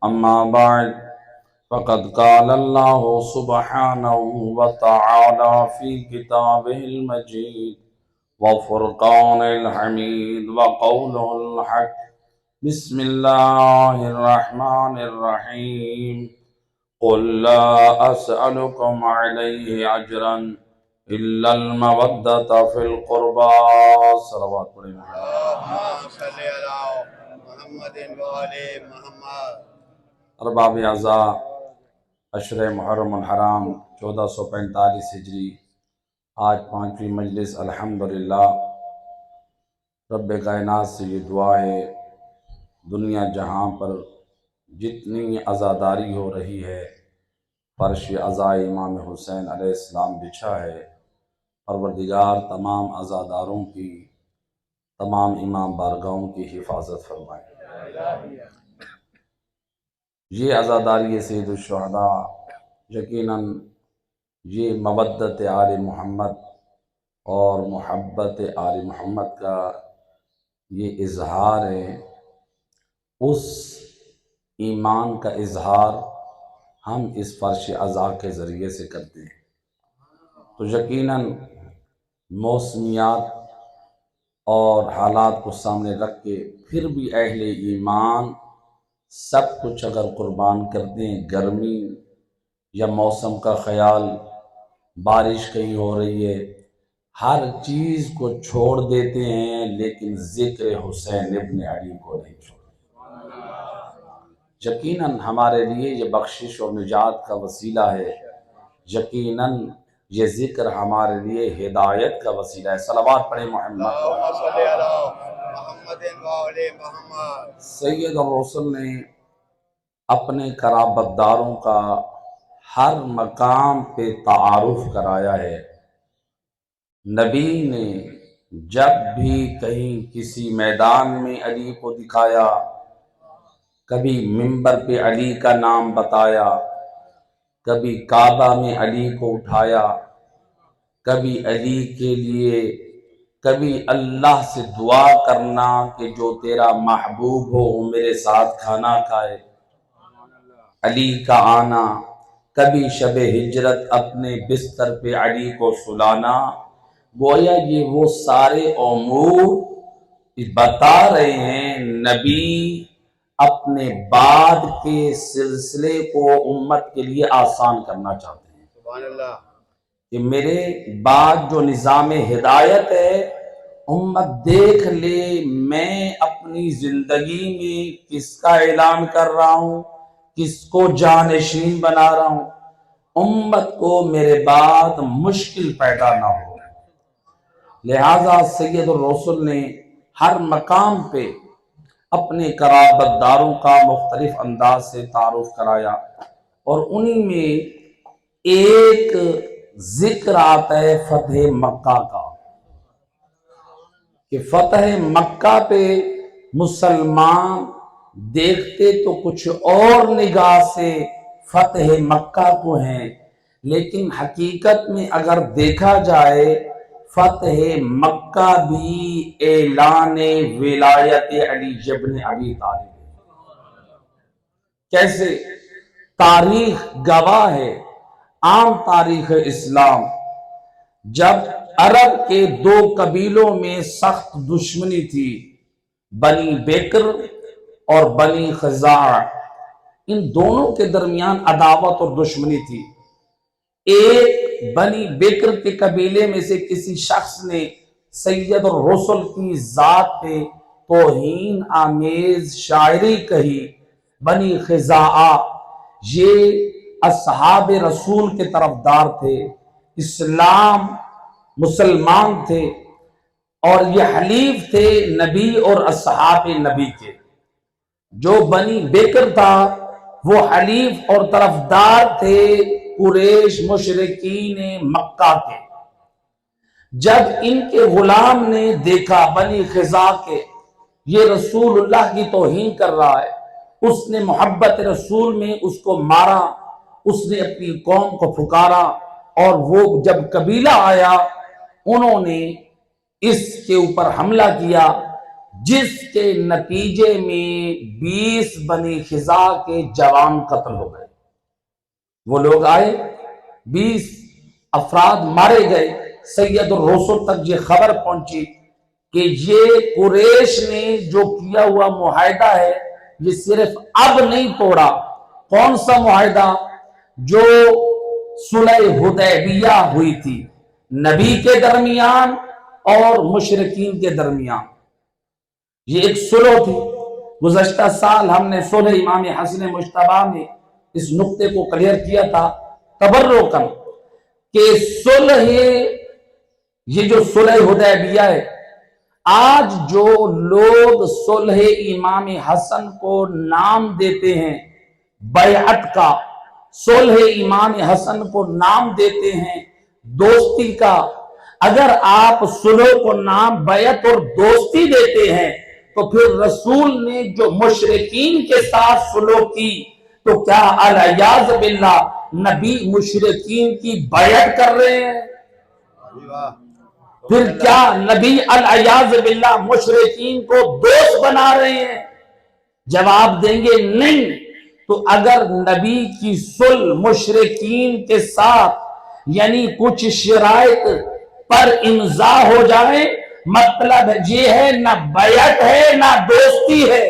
أما بعد فقد قال الله سبحانه وتعالى في كتابه المجيد وفرقان الحميد وقوله الحق بسم الله الرحمن الرحيم قل لا أسألكم عليه أجرا إلا المودة في القربى صلوات پڑھیں اللهم صل على محمد وآل محمد۔ ارباب اعضاء عشر محرم الحرام 1445 ہجری، آج 5ویں مجلس الحمدللہ۔ رب کائنات سے یہ دعا ہے، دنیا جہاں پر جتنی عزاداری ہو رہی ہے، فرش عزائے امام حسین علیہ السلام بچھا ہے، پروردگار تمام عزاداروں کی، تمام امام بارگاہوں کی حفاظت فرمائے۔ یہ عزاداری سید الشہداء یقیناً یہ مودت آل محمد اور محبت آل محمد کا یہ اظہار ہے، اس ایمان کا اظہار ہم اس فرش عزا کے ذریعے سے کرتے ہیں۔ تو یقیناً موسمیات اور حالات کو سامنے رکھ کے پھر بھی اہل ایمان سب کچھ اگر قربان کرتے ہیں، گرمی یا موسم کا خیال، بارش کہیں ہو رہی ہے، ہر چیز کو چھوڑ دیتے ہیں، لیکن ذکر حسین ابن علی کو نہیں چھوڑتے۔ یقیناً ہمارے لیے یہ بخشش اور نجات کا وسیلہ ہے، یقیناً یہ ذکر ہمارے لیے ہدایت کا وسیلہ ہے۔ صلوات پڑھیں محمد۔ اللهم صل على محمد وآل محمد۔ سید الرسل نے اپنے قرابت داروں کا ہر مقام پہ تعارف کرایا ہے۔ نبی نے جب بھی کہیں کسی میدان میں علی کو دکھایا، کبھی منبر پہ علی کا نام بتایا، کبھی کعبہ میں علی کو اٹھایا، کبھی علی کے لیے، کبھی اللہ سے دعا کرنا کہ جو تیرا محبوب ہو وہ میرے ساتھ کھانا کھائے، علی کا آنا، کبھی شب ہجرت اپنے بستر پہ علی کو سلانا، گویا یہ وہ سارے امور بتا رہے ہیں نبی اپنے بعد کے سلسلے کو امت کے لیے آسان کرنا چاہتے ہیں سبحان اللہ۔ کہ میرے بعد جو نظام ہدایت ہے، امت دیکھ لے میں اپنی زندگی میں کس کا اعلان کر رہا ہوں، کس کو جانشین بنا رہا ہوں، امت کو میرے بعد مشکل پیدا نہ ہو۔ لہذا سید الرسل نے ہر مقام پہ اپنے قرابت داروں کا مختلف انداز سے تعارف کرایا، اور انہی میں ایک ذکر آتا ہے فتح مکہ کا، کہ فتح مکہ پہ مسلمان دیکھتے تو کچھ اور نگاہ سے فتح مکہ کو ہیں، لیکن حقیقت میں اگر دیکھا جائے فتح مکہ بھی اعلان ولایت علی ابن ابی طالب ہے۔ کیسے؟ تاریخ گواہ ہے، عام تاریخ اسلام، جب عرب کے دو قبیلوں میں سخت دشمنی تھی، بنی بکر اور بنی خزاعہ، ان دونوں کے درمیان عداوت اور دشمنی تھی۔ ایک بنی بکر کے قبیلے میں سے کسی شخص نے سید الرسل کی ذات پہ توہین آمیز شاعری کہی۔ بنی خزاعہ یہ اصحاب رسول کے طرفدار تھے، اسلام مسلمان تھے، اور یہ حلیف تھے نبی اور اصحاب نبی کے۔ جو بنی بکر تھا وہ حلیف اور طرفدار تھے قریش مشرکین مکہ کے۔ جب ان کے غلام نے دیکھا بنی خزاعہ کے یہ رسول اللہ کی توہین کر رہا ہے، اس نے محبت رسول میں اس کو مارا، اس نے اپنی قوم کو پھکارا، اور وہ جب قبیلہ آیا انہوں نے اس کے اوپر حملہ کیا، جس کے نتیجے میں 20 بنی خزاع کے جوان قتل ہو گئے۔ وہ لوگ آئے، 20 افراد مارے گئے۔ سید الرسل تک یہ خبر پہنچی کہ یہ قریش نے جو کیا ہوا معاہدہ ہے یہ صرف اب نہیں توڑا۔ کون سا معاہدہ؟ جو صلح حدیبیہ ہوئی تھی نبی کے درمیان اور مشرکین کے درمیان، یہ ایک صلح تھی۔ گزشتہ سال ہم نے صلح امام حسن مجتبی میں اس نقطے کو کلیئر کیا تھا تبرکاً کہ صلح، یہ جو صلح حدیبیہ ہے، آج جو لوگ صلح امام حسن کو نام دیتے ہیں بیعت کا، صلح امام حسن کو نام دیتے ہیں دوستی کا، اگر آپ صلح کو نام بیعت اور دوستی دیتے ہیں تو پھر رسول نے جو مشرکین کے ساتھ صلح کی تو کیا العیاذ باللہ نبی مشرکین کی بیعت کر رہے ہیں؟ پھر کیا نبی العیاذ باللہ مشرکین کو دوست بنا رہے ہیں؟ جواب دیں گے نہیں۔ تو اگر نبی کی صلح مشرکین کے ساتھ یعنی کچھ شرائط پر امضا ہو جائے، مطلب یہ ہے نہ بیعت ہے نہ دوستی ہے۔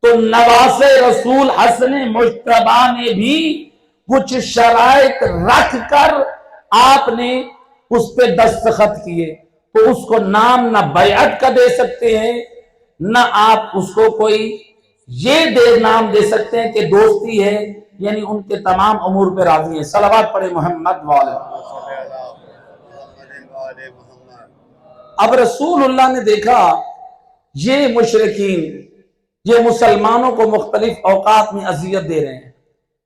تو نواز رسول حسن مجتبی نے بھی کچھ شرائط رکھ کر آپ نے اس پہ دستخط کیے، تو اس کو نام نہ بیعت کا دے سکتے ہیں نہ آپ اس کو کوئی یہ نام دے سکتے ہیں کہ دوستی ہے، یعنی ان کے تمام امور پہ راضی ہیں۔ صلوات پڑھے محمد والے۔ اب رسول اللہ نے دیکھا یہ مشرکین یہ مسلمانوں کو مختلف اوقات میں اذیت دے رہے ہیں،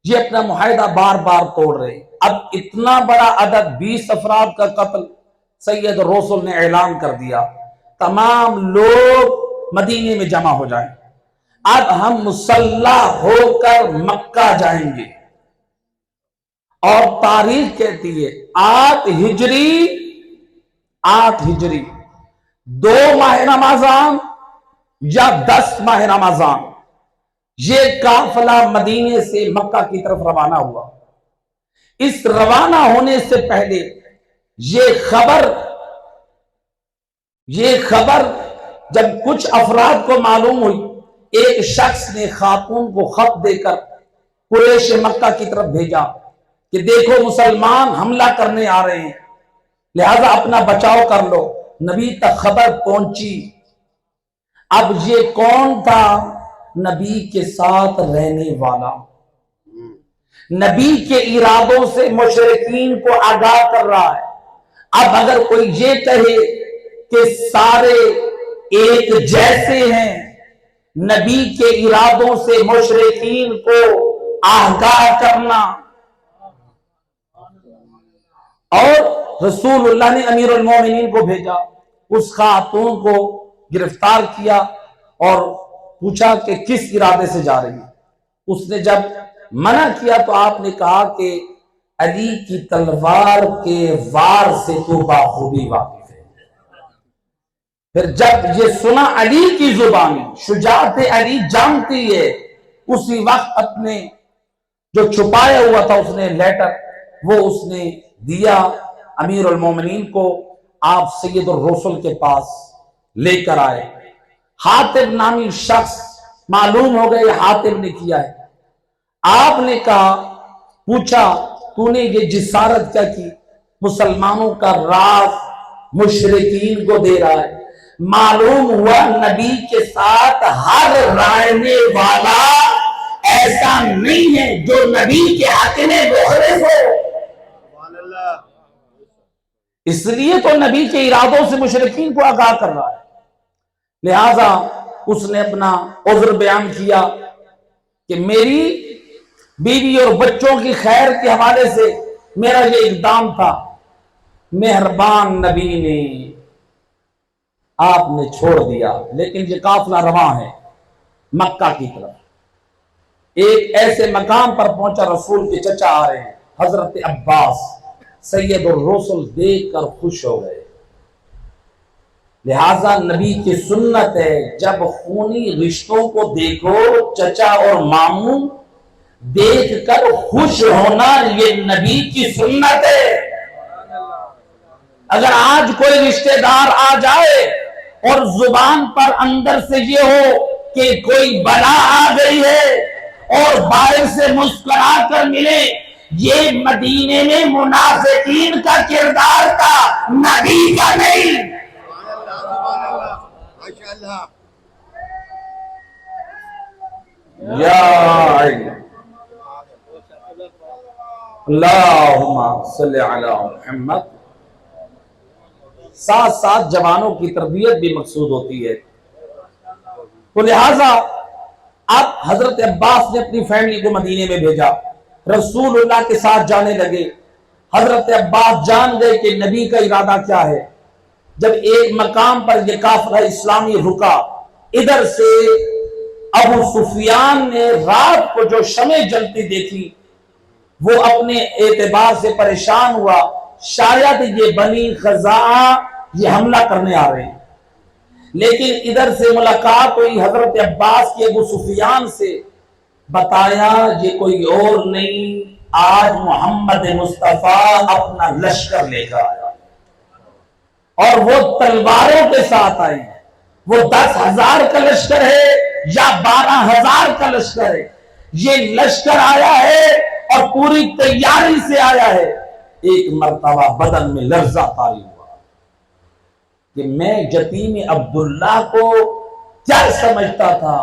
یہ اپنا معاہدہ بار بار توڑ رہے ہیں۔ اب اتنا بڑا عدد 20 افراد کا قتل سید الرسل نے اعلان کر دیا، تمام لوگ مدینے میں جمع ہو جائیں، اب ہم مسلح ہو کر مکہ جائیں گے۔ اور تاریخ کہتی ہے 8 ہجری 2 ماہ رمضان یا 10 ماہ رمضان یہ قافلہ مدینے سے مکہ کی طرف روانہ ہوا۔ اس روانہ ہونے سے پہلے یہ خبر جب کچھ افراد کو معلوم ہوئی، ایک شخص نے خاتون کو خط دے کر قریش مکہ کی طرف بھیجا کہ دیکھو مسلمان حملہ کرنے آ رہے ہیں، لہذا اپنا بچاؤ کر لو۔ نبی تک خبر پہنچی۔ اب یہ کون تھا؟ نبی کے ساتھ رہنے والا، نبی کے ارادوں سے مشرکین کو آگاہ کر رہا ہے۔ اب اگر کوئی یہ کہے کہ سارے ایک جیسے ہیں، نبی کے ارادوں سے مشرکین کو آگاہ کرنا، اور رسول اللہ نے امیر المومنین کو بھیجا، اس خاتون کو گرفتار کیا اور پوچھا کہ کس ارادے سے جا رہی ہے۔ اس نے جب منع کیا تو آپ نے کہا کہ علی کی تلوار کے وار سے تو بخوبی واقف ہے۔ پھر جب یہ سنا علی کی زبانی، شجاعت علی جانتی ہے، اسی وقت اپنے جو چھپایا ہوا تھا اس نے لیٹر وہ اس نے دیا امیر المومنین کو۔ آپ سید الرسل کے پاس لے کر آئے۔ حاتب نامی شخص معلوم ہو گئے حاتب نے کیا ہے۔ آپ نے کہا، پوچھا تو نے یہ جسارت کیا کی؟ مسلمانوں کا راز مشرکین کو دے رہا ہے۔ معلوم ہوا نبی کے ساتھ ہر رائنے والا ایسا نہیں ہے جو نبی کے حق میں مخلص ہو۔ اس لیے تو نبی کے ارادوں سے مشرکین کو آگاہ کر رہا ہے۔ لہذا اس نے اپنا عذر بیان کیا کہ میری بیوی اور بچوں کی خیر کے حوالے سے میرا یہ اقدام تھا، مہربان نبی نے آپ نے چھوڑ دیا، لیکن یہ قافلہ رواں ہے مکہ کی طرف۔ ایک ایسے مقام پر پہنچا، رسول کے چچا آ رہے ہیں حضرت عباس، سید الرسل دیکھ کر خوش ہو گئے، لہذا نبی کی سنت ہے جب خونی رشتوں کو دیکھو چچا اور ماموں دیکھ کر خوش ہونا، یہ نبی کی سنت ہے۔ اگر آج کوئی رشتہ دار آ جائے اور زبان پر اندر سے یہ ہو کہ کوئی بلا آ گئی ہے اور باہر سے مسکرا کر ملے، یہ مدینے میں منافقین کا کردار تھا، نبی کا نہیں۔ سبحان اللہ ماشاء اللہ۔ یا اللہم صلی علی محمد۔ ساتھ ساتھ جوانوں کی تربیت بھی مقصود ہوتی ہے، تو لہذا اب حضرت عباس نے اپنی فیملی کو مدینے میں بھیجا، رسول اللہ کے ساتھ جانے لگے۔ حضرت عباس جان گئے کہ نبی کا ارادہ کیا ہے۔ جب ایک مقام پر یہ قافلہ اسلامی رکا، ادھر سے ابو سفیان نے رات کو جو شمع جلتی دیکھی، وہ اپنے اعتبار سے پریشان ہوا، شاید یہ بنی خزاعہ یہ حملہ کرنے آ رہے ہیں۔ لیکن ادھر سے ملاقات ہوئی حضرت عباس کی ابو سفیان سے، بتایا یہ کوئی اور نہیں، آج محمد مصطفیٰ اپنا لشکر لے کر آیا اور وہ تلواروں کے ساتھ آئے ہیں۔ وہ 10,000 کا لشکر ہے یا 12,000 کا لشکر ہے، یہ لشکر آیا ہے اور پوری تیاری سے آیا ہے۔ ایک مرتبہ بدن میں لرزہ طاری ہوا کہ میں یتیم عبداللہ کو کیا سمجھتا تھا،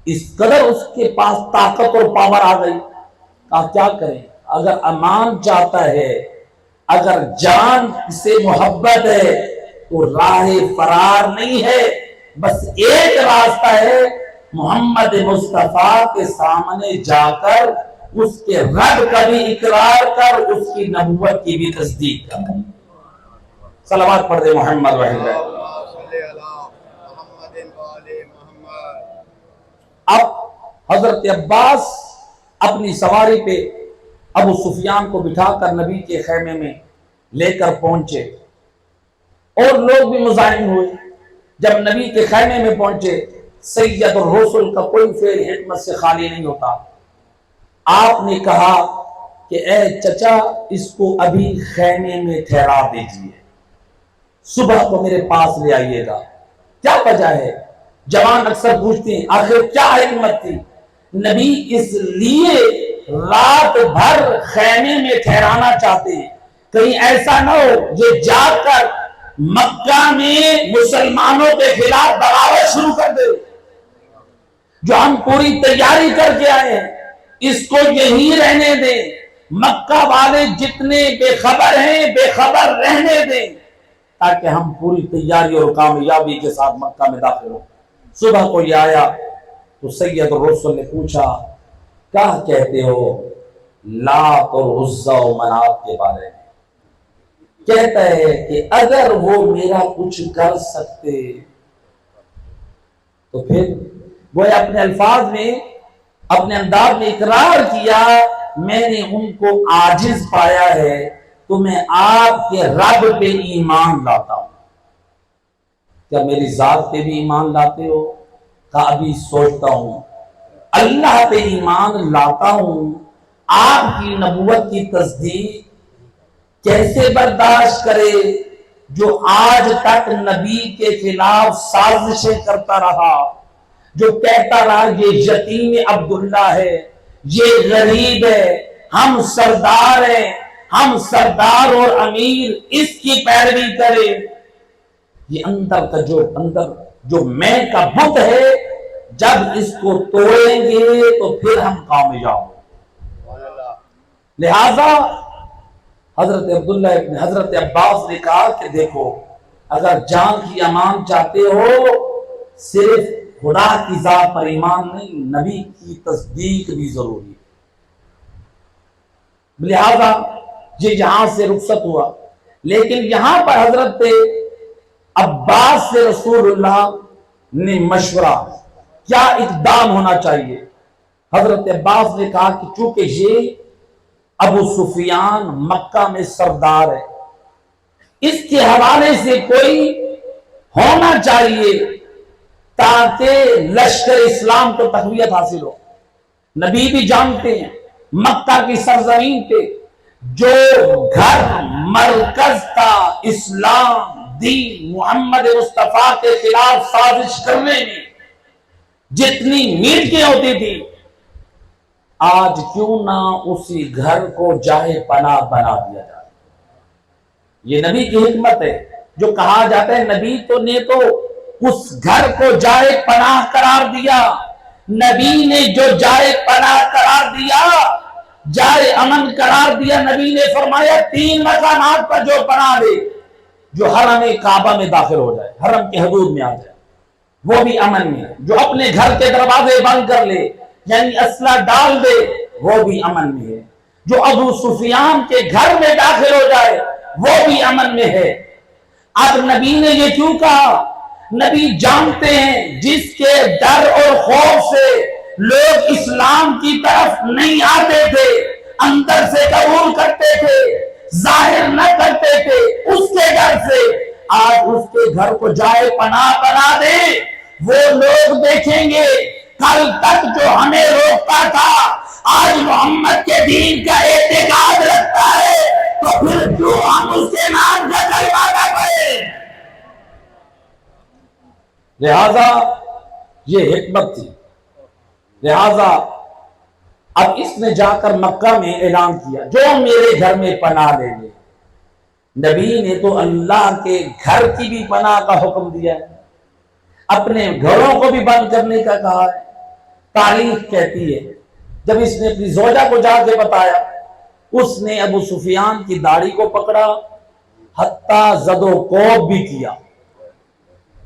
اس قدر اس کے پاس طاقت اور پاور آ گئی۔ کہا کیا کریں، اگر امان چاہتا ہے، اگر جان سے محبت ہے تو راہ فرار نہیں ہے، بس ایک راستہ ہے، محمد مصطفیٰ کے سامنے جا کر اس کے رب کا بھی اقرار کر، اس کی نبوت کی بھی تصدیق کر۔ صلوات پڑھ دے محمد وحید۔ اب حضرت عباس اپنی سواری پہ ابو سفیان کو بٹھا کر نبی کے خیمے میں لے کر پہنچے، اور لوگ بھی مزاحم ہوئے۔ جب نبی کے خیمے میں پہنچے، سید الرسل کا کوئی فعل حکمت سے خالی نہیں ہوتا۔ آپ نے کہا کہ اے چچا، اس کو ابھی خیمے میں ٹھہرا دیجئے، صبح کو میرے پاس لے آئیے گا۔ کیا وجہ ہے؟ جوان اکثر پوچھتے ہیں آخر کیا حکمت تھی؟ نبی اس لیے رات بھر خیمے میں ٹھہرانا چاہتے ہیں، کہیں ایسا نہ ہو یہ جا کر مکہ میں مسلمانوں کے خلاف بغاوت شروع کر دے۔ جو ہم پوری تیاری کر کے آئے ہیں اس کو یہی رہنے دیں، مکہ والے جتنے بے خبر ہیں بے خبر رہنے دیں، تاکہ ہم پوری تیاری اور کامیابی کے ساتھ مکہ میں داخل ہوں۔ صبح کو یہ آیا تو سید الرسل نے پوچھا کیا کہتے ہو لات اور عزا و منات کے بارے میں؟ کہتا ہے کہ اگر وہ میرا کچھ کر سکتے تو پھر وہ اپنے الفاظ میں اپنے انداز میں اقرار کیا، میں نے ان کو عاجز پایا ہے تو میں آپ کے رب پہ ایمان لاتا ہوں۔ کیا میری ذات پہ بھی ایمان لاتے ہو؟ کہا ابھی سوچتا ہوں۔ اللہ پہ ایمان لاتا ہوں، آپ کی نبوت کی تصدیق کیسے برداشت کرے جو آج تک نبی کے خلاف سازشیں کرتا رہا، جو کہتا رہا یہ یتیم عبداللہ ہے، یہ غریب ہے، ہم سردار ہیں، ہم سردار اور امیر، اس کی پیروی کرے۔ یہ اندر کا جو میں کا بت ہے، جب اس کو توڑیں گے تو پھر ہم کامیاب ہوں۔ لہذا حضرت عباس نے کہا کہ دیکھو اگر جان کی امان چاہتے ہو، صرف خدا کی ذات پر ایمان نہیں، نبی کی تصدیق بھی ضروری ہے۔ لہذا یہ یہاں سے رخصت ہوا، لیکن یہاں پر حضرت عباس سے رسول اللہ نے مشورہ کیا اقدام ہونا چاہیے۔ حضرت عباس نے کہا کہ چونکہ یہ ابو سفیان مکہ میں سردار ہے، اس کے حوالے سے کوئی ہونا چاہیے تاکہ لشکر اسلام کو تقویت حاصل ہو۔ نبی بھی جانتے ہیں مکہ کی سرزمین پہ جو گھر مرکز تھا اسلام دین محمد مصطفیٰ کے خلاف سازش کرنے میں جتنی میٹنگیں ہوتی تھی، آج کیوں نہ اسی گھر کو جائے پناہ بنا دیا جائے۔ یہ نبی کی حکمت ہے، جو کہا جاتا ہے نبی نے تو اس گھر کو جائے پناہ قرار دیا۔ نبی نے جو جائے پناہ قرار دیا، جائے امن قرار دیا، نبی نے فرمایا 3 مکانات پر جو پناہ لے، جو حرم کعبہ میں داخل ہو جائے، حرم کے حدود میں آ جائے، وہ بھی امن میں ہے۔ جو اپنے گھر کے دروازے بند کر لے یعنی اسلحہ ڈال دے، وہ بھی امن میں ہے۔ جو ابو سفیان کے گھر میں داخل ہو جائے، وہ بھی امن میں ہے۔ اب نبی نے یہ کیوں کہا؟ نبی جانتے ہیں جس کے ڈر اور خوف سے لوگ اسلام کی طرف نہیں آتے تھے، اندر سے قبول کرتے تھے، ظاہر نہ کرتے تھے، اس کے ڈر سے آج اس کے گھر کو جائے پناہ بنا دے۔ وہ لوگ دیکھیں گے کل تک جو ہمیں روکتا تھا آج محمد کے دین کا اعتقاد رکھتا ہے، تو پھر کیوں ہم اس کے نام کا کلمہ نہ پڑھیں؟ لہذا یہ حکمت تھی۔ لہذا اب اس نے جا کر مکہ میں اعلان کیا جو میرے گھر میں پناہ لے لے۔ نبی نے تو اللہ کے گھر کی بھی پناہ کا حکم دیا ہے، اپنے گھروں کو بھی بند کرنے کا کہا ہے۔ تاریخ کہتی ہے جب اس نے اپنی زوجہ کو جا کے بتایا، اس نے ابو سفیان کی داڑھی کو پکڑا، حتیٰ زد و کوب بھی کیا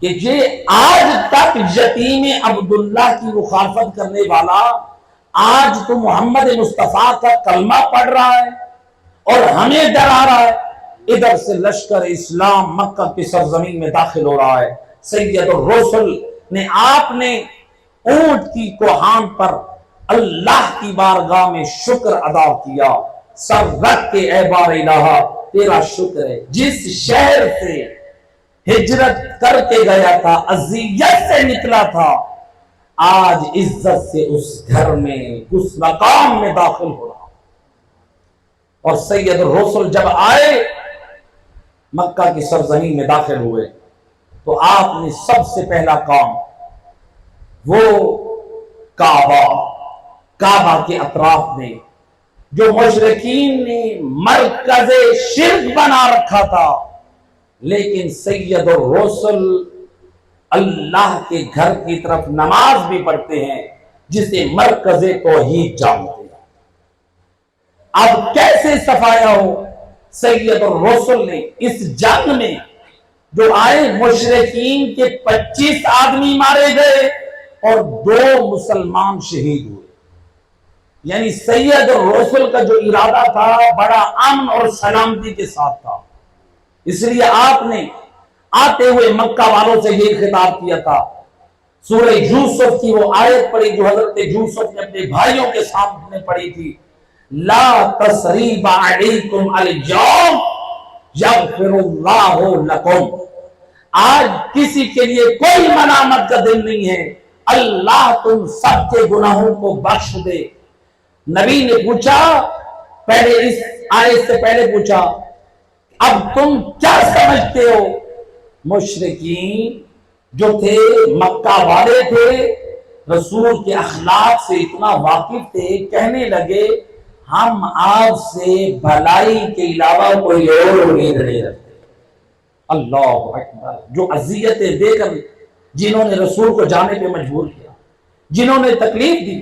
کہ یہ آج تک یتیم عبداللہ کی مخالفت کرنے والا آج تو محمد مصطفیٰ کا کلمہ پڑھ رہا ہے اور ہمیں ڈرا رہا ہے۔ ادھر سے لشکر اسلام مکہ کی سرزمین میں داخل ہو رہا ہے۔ سید الرسل نے آپ نے اونٹ کی کوہان پر اللہ کی بارگاہ میں شکر ادا کیا، سر رکھ کے اے بار الہ تیرا شکر ہے، جس شہر سے ہجرت کر کے گیا تھا، اذیت سے نکلا تھا، آج عزت سے اس گھر میں اس مقام میں داخل ہو رہا۔ اور سید الرسل جب آئے مکہ کی سرزمین میں داخل ہوئے تو آپ نے سب سے پہلا کام وہ کعبہ کے اطراف میں جو مشرکین نے مرکز شرک بنا رکھا تھا، لیکن سید الرسل اللہ کے گھر کی طرف نماز بھی پڑھتے ہیں، جسے مرکز توحید جانتے ہیں۔ اب کیسے صفایا ہو؟ سید الرسل نے اس جنگ میں جو آئے مشرکین کے 25 آدمی مارے گئے اور 2 مسلمان شہید ہوئے۔ یعنی سید الرسل کا جو ارادہ تھا بڑا امن اور سلامتی کے ساتھ تھا، اس لیے آپ نے آتے ہوئے مکہ والوں سے یہ خطاب کیا تھا۔ سورہ یوسف کی وہ آیت پڑھی جو حضرت یوسف نے اپنے بھائیوں کے سامنے پڑھی تھی، لا تثریب علیکم اليوم یغفر اللہ لکم۔ آج کسی کے لیے کوئی ملامت کا دن نہیں ہے، اللہ تم سب کے گناہوں کو بخش دے۔ نبی نے پوچھا، پہلے اس آیت سے پہلے پوچھا، اب تم کیا سمجھتے ہو؟ مشرکین جو تھے مکہ والے تھے، رسول کے اخلاق سے اتنا واقف تھے، کہنے لگے ہم آپ سے بھلائی کے علاوہ کوئی اور امید نہیں رکھتے۔ اللہ اکبر! جو اذیتیں دے کر جنہوں نے رسول کو جانے پہ مجبور کیا، جنہوں نے تکلیف دی،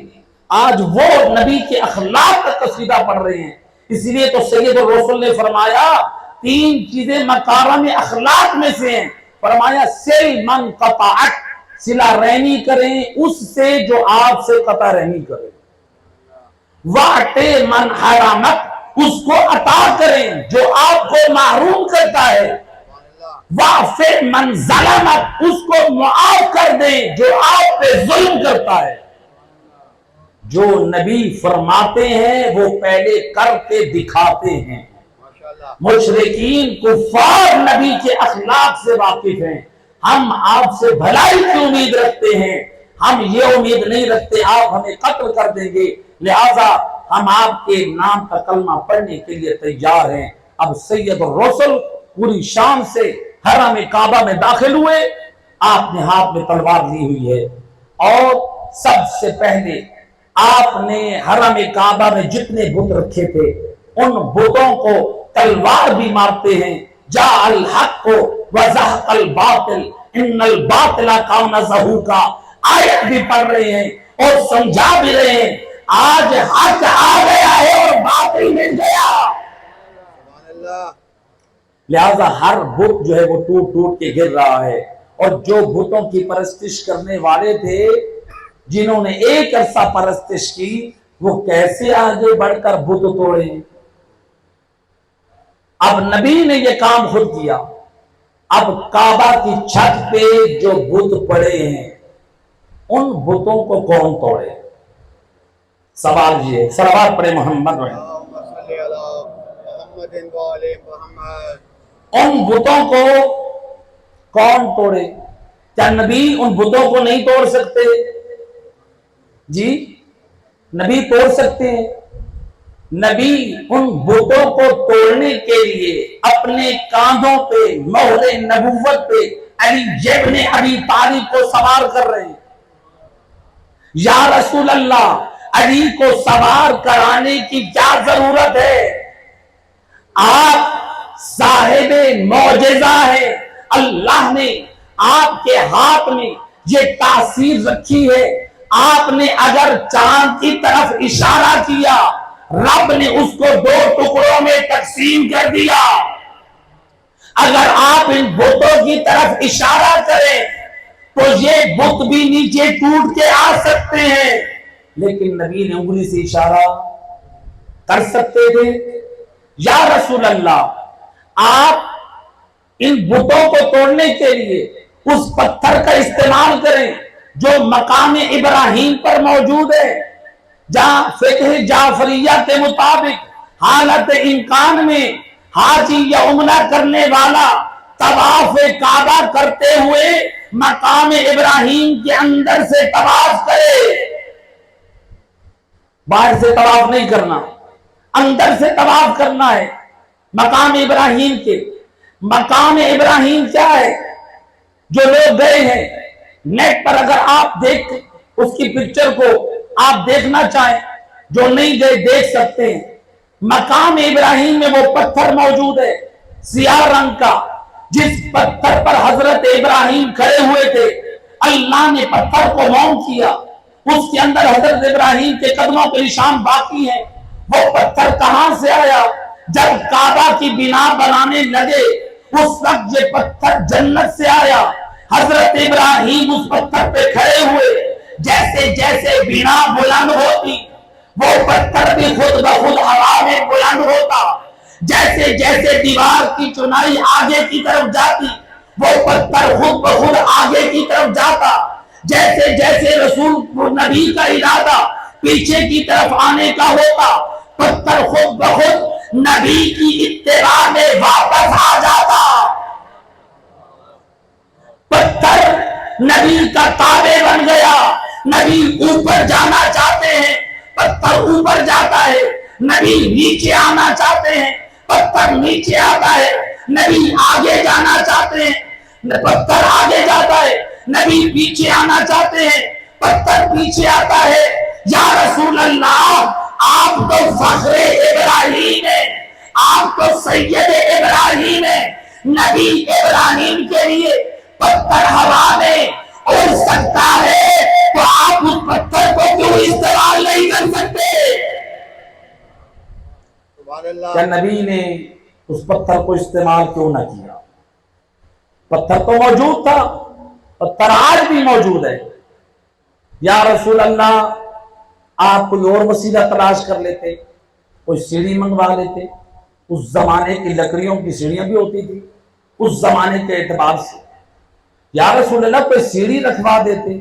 آج وہ نبی کے اخلاق کا قصیدہ پڑھ رہے ہیں۔ اس لیے تو سید الرسل نے فرمایا 3 چیزیں مکارم اخلاق میں سے ہیں۔ فرمایا سل من قطعک، صلہ رحمی کریں اس سے جو آپ سے قطع رحمی کرے، واٹے من حرامک، اس کو عطا کریں جو آپ کو محروم کرتا ہے، وعفِ من ظلمک، اس کو معاف کر دیں جو آپ پہ ظلم کرتا ہے۔ جو نبی فرماتے ہیں وہ پہلے کر کے دکھاتے ہیں۔ مشرکین کفار نبی کے اخلاق سے واقف ہیں، ہم آپ سے بھلائی کی امید رکھتے ہیں، ہم یہ امید نہیں رکھتے آپ ہمیں قتل کر دیں گے، لہذا ہم آپ کے نام کا کلمہ پڑھنے کے لیے تیار ہیں۔ اب سید الرسل پوری شان سے حرم کعبہ میں داخل ہوئے، آپ نے ہاتھ میں تلوار لی ہوئی ہے، اور سب سے پہلے آپ نے حرم کعبہ میں جتنے بت رکھے تھے ان بتوں کو تلوار بھی مارتے ہیں، جا الحق وزہق الباطل ان الباطل کان زہوقا، آیت بھی پڑھ رہے ہیں اور سمجھا بھی رہے ہیں، آج حق آ گیا ہے اور باطل مل گیا۔ سبحان اللہ۔ لہذا ہر بت جو ہے وہ ٹوٹ ٹوٹ کے گر رہا ہے، اور جو بتوں کی پرستش کرنے والے تھے، جنہوں نے ایک عرصہ پرستش کی، وہ کیسے آگے بڑھ کر بت توڑے؟ اب نبی نے یہ کام خود کیا، اب کعبہ کی چھت پہ جو بت پڑے ہیں ان بتوں کو کون توڑے؟ سوال یہ، صلوات پڑھے محمد رحمہ، اللہم صلی علی محمد و آل محمد۔ ان بتوں کو کون توڑے؟ کیا نبی ان بتوں کو نہیں توڑ سکتے؟ جی نبی توڑ سکتے ہیں؟ نبی ان بتوں کو توڑنے کے لیے اپنے کاندھوں پہ مہر نبوت پہ علی ابن ابی طالب کو سوار کر رہے ہیں۔ یا رسول اللہ، علی کو سوار کرانے کی کیا ضرورت ہے؟ آپ صاحب معجزہ ہے، اللہ نے آپ کے ہاتھ میں یہ تاثیر رکھی ہے، آپ نے اگر چاند کی طرف اشارہ کیا، رب نے اس کو 2 ٹکڑوں میں تقسیم کر دیا۔ اگر آپ ان بتوں کی طرف اشارہ کریں تو یہ بت بھی نیچے ٹوٹ کے آ سکتے ہیں، لیکن نبی نے انگلی سے اشارہ کر سکتے تھے۔ یا رسول اللہ، آپ ان بتوں کو توڑنے کے لیے اس پتھر کا استعمال کریں جو مقام ابراہیم پر موجود ہے، جہاں فقہ جعفریہ کے مطابق حالت امکان میں حاجی یا عمرہ کرنے والا طواف کعبہ کرتے ہوئے مقام ابراہیم کے اندر سے طواف کرے، باہر سے طواف نہیں کرنا، اندر سے طواف کرنا ہے مقام ابراہیم کے۔ مقام ابراہیم کیا ہے؟ جو لوگ گئے ہیں نیٹ پر، اگر آپ دیکھ اس کی پکچر کو آپ دیکھنا چاہیں، جو نہیں گئے دیکھ سکتے ہیں۔ مقام ابراہیم میں وہ پتھر موجود ہے سیاہ رنگ کا، جس پتھر پر حضرت ابراہیم کھڑے ہوئے تھے، اللہ نے پتھر کو موم کیا، اس کے اندر حضرت ابراہیم کے قدموں کے نشان باقی ہیں۔ وہ پتھر کہاں سے آیا؟ جب کعبہ کی بنا بنانے لگے اس وقت یہ پتھر جنت سے آیا۔ حضرت ابراہیم اس پتھر پہ کھڑے ہوئے، جیسے جیسے بنا بلند ہوتی وہ پتھر بھی خود بخود ہوا میں بلند ہوتا، جیسے جیسے دیوار کی چنائی آگے کی طرف جاتی وہ پتھر خود بخود آگے کی طرف جاتا، جیسے جیسے رسول نبی کا ارادہ پیچھے کی طرف آنے کا ہوتا پتھر خود بخود نبی کی اتباع میں واپس آ جاتا۔ پتھر نبی کا تابع بن گیا، نبی اوپر جانا چاہتے ہیں پتھر اوپر جاتا ہے، نبی نیچے آنا چاہتے ہیں پتھر نیچے آتا ہے، نبی آگے جانا چاہتے ہیں پتھر آگے جاتا ہے، نبی پیچھے آنا چاہتے ہیں پتھر پیچھے آتا ہے۔ یا رسول اللہ، آپ تو فخر ابراہیم ہیں، آپ تو سید ابراہیم ہیں، نبی ابراہیم کے لیے پتھر ہوا میں اڑ سکتا ہے تو آپ اس پتھر کو کیوں استعمال نہیں کر سکتے؟ سبحان اللہ۔ کیا نبی نے اس پتھر کو استعمال کیوں نہ کیا؟ پتھر تو موجود تھا، پتھر آج بھی موجود ہے۔ یا رسول اللہ، آپ کوئی اور وسیلہ تلاش کر لیتے، کوئی سیڑھی منگوا لیتے، اس زمانے کی لکڑیوں کی سیڑھیاں بھی ہوتی تھی اس زمانے کے اعتبار سے، یا رسول اللہ کوئی سیڑھی رکھوا دیتے،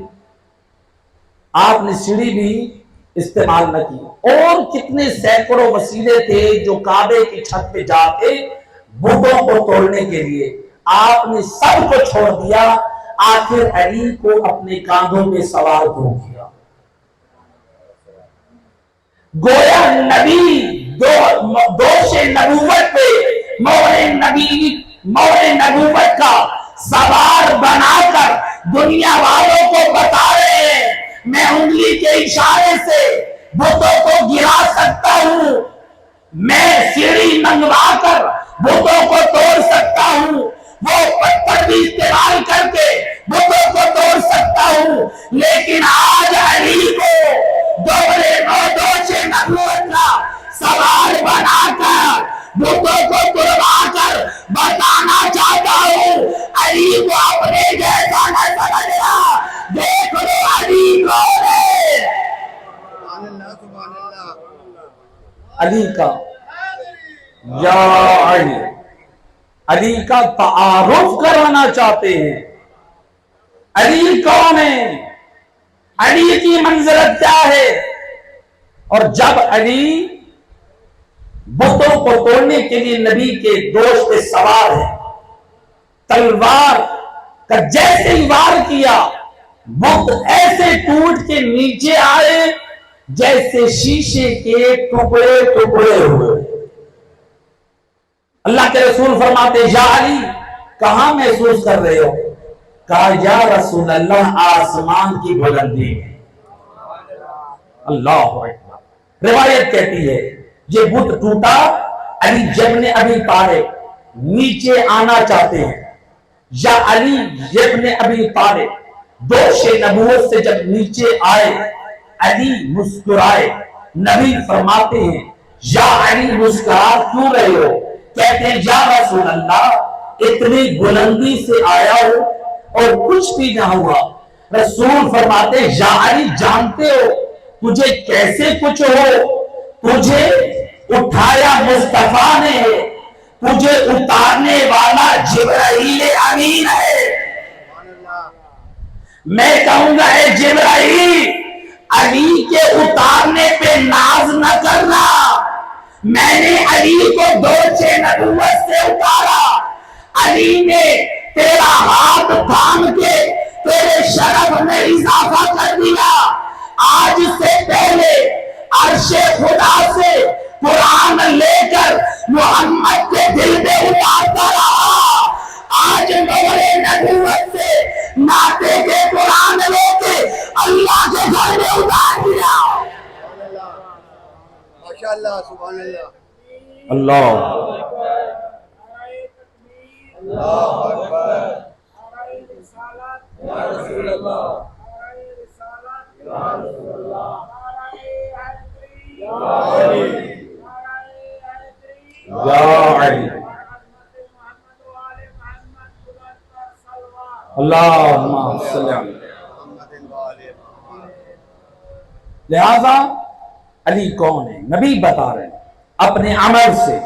آپ نے سیڑھی بھی استعمال نہ کی۔ اور کتنے سینکڑوں وسیلے تھے جو کعبے کی چھت پہ جا کے بتوں کو توڑنے کے لیے، آپ نے سب کو چھوڑ دیا، آخر علی کو اپنے کاندھوں پہ سوار کیوں کیا؟ گویا نبی دوش نبوت پہ مور نبوت کا سوار بنا کر دنیا والوں کو بتا رہے ہیں میں انگلی کے اشارے سے بتوں کو گرا سکتا ہوں، میں سیڑھی منگوا کر بتوں کو توڑ سکتا ہوں، وہ پتھر بھی استعمال کر کے بتوں کو توڑ سکتا ہوں، لیکن آج علی کو دوش نبوت کا سوار بنا کر بتوں کو توڑوا کر بتانا چاہتا ہوں علی کو اپنے جیسا نہ سمجھنا، دیکھ لو علی کون ہے۔ سبحان اللہ سبحان اللہ۔ علی کا یا علی کا تعارف کرانا چاہتے ہیں۔ علی کون ہے؟ علی کی منزلت کیا ہے؟ اور جب علی بتوں کو توڑنے کے لیے نبی کے دوش پہ سوار ہے، تلوار کا جیسے ہی وار کیا بت ایسے ٹوٹ کے نیچے آئے جیسے شیشے کے ٹکڑے ٹکڑے ہوئے۔ اللہ کے رسول فرماتے یا علی کہاں محسوس کر رہے ہو؟ کہا یا رسول اللہ آسمان کی بلندی میں۔ اللہ اکبر۔ روایت کہتی ہے یہ بت ٹوٹا، علی ابن ابی طالب نیچے آنا چاہتے ہیں، یا علی ابن ابی طالب دوش نبوت سے جب نیچے آئے علی مسکرائے۔ نبی فرماتے ہیں یا علی مسکرا کیوں رہے ہو؟ کہتے ہیں یا رسول اللہ اتنی بلندی سے آیا ہو اور کچھ بھی نہ ہوا۔ رسول فرماتے ہیں یا علی جانتے ہو تجھے کیسے کچھ ہو؟ تجھے اٹھایا مصطفیٰ نے، تجھے اتارنے والا جبرائیل امین ہے۔ سبحان اللہ۔ میں کہوں گا اے جبرائیل علی کے اتارنے پہ ناز نہ کرنا، میں نے علی کو دوش نبوت سے اتارا، علی نے تیرا ہاتھ تھام کے تیرے شرف میں اضافہ کر دیا۔ آج سے پہلے عرش خدا سے قرآن لے کر محمد کے دل میں اتارتا رہا، آج نور نبوت سے ناطے کے قرآن لے کے اللہ کے گھر میں اتار دیا۔ سبحان اللہ ماشاء اللہ سبحان اللہ۔ اللہ اللہ اکبر۔ یا علی اللہم صلی اللہ علیہ۔ محمد وآلہ محمد۔ لہذا علی کون ہے؟ نبی بتا رہے ہیں اپنے عمل سے۔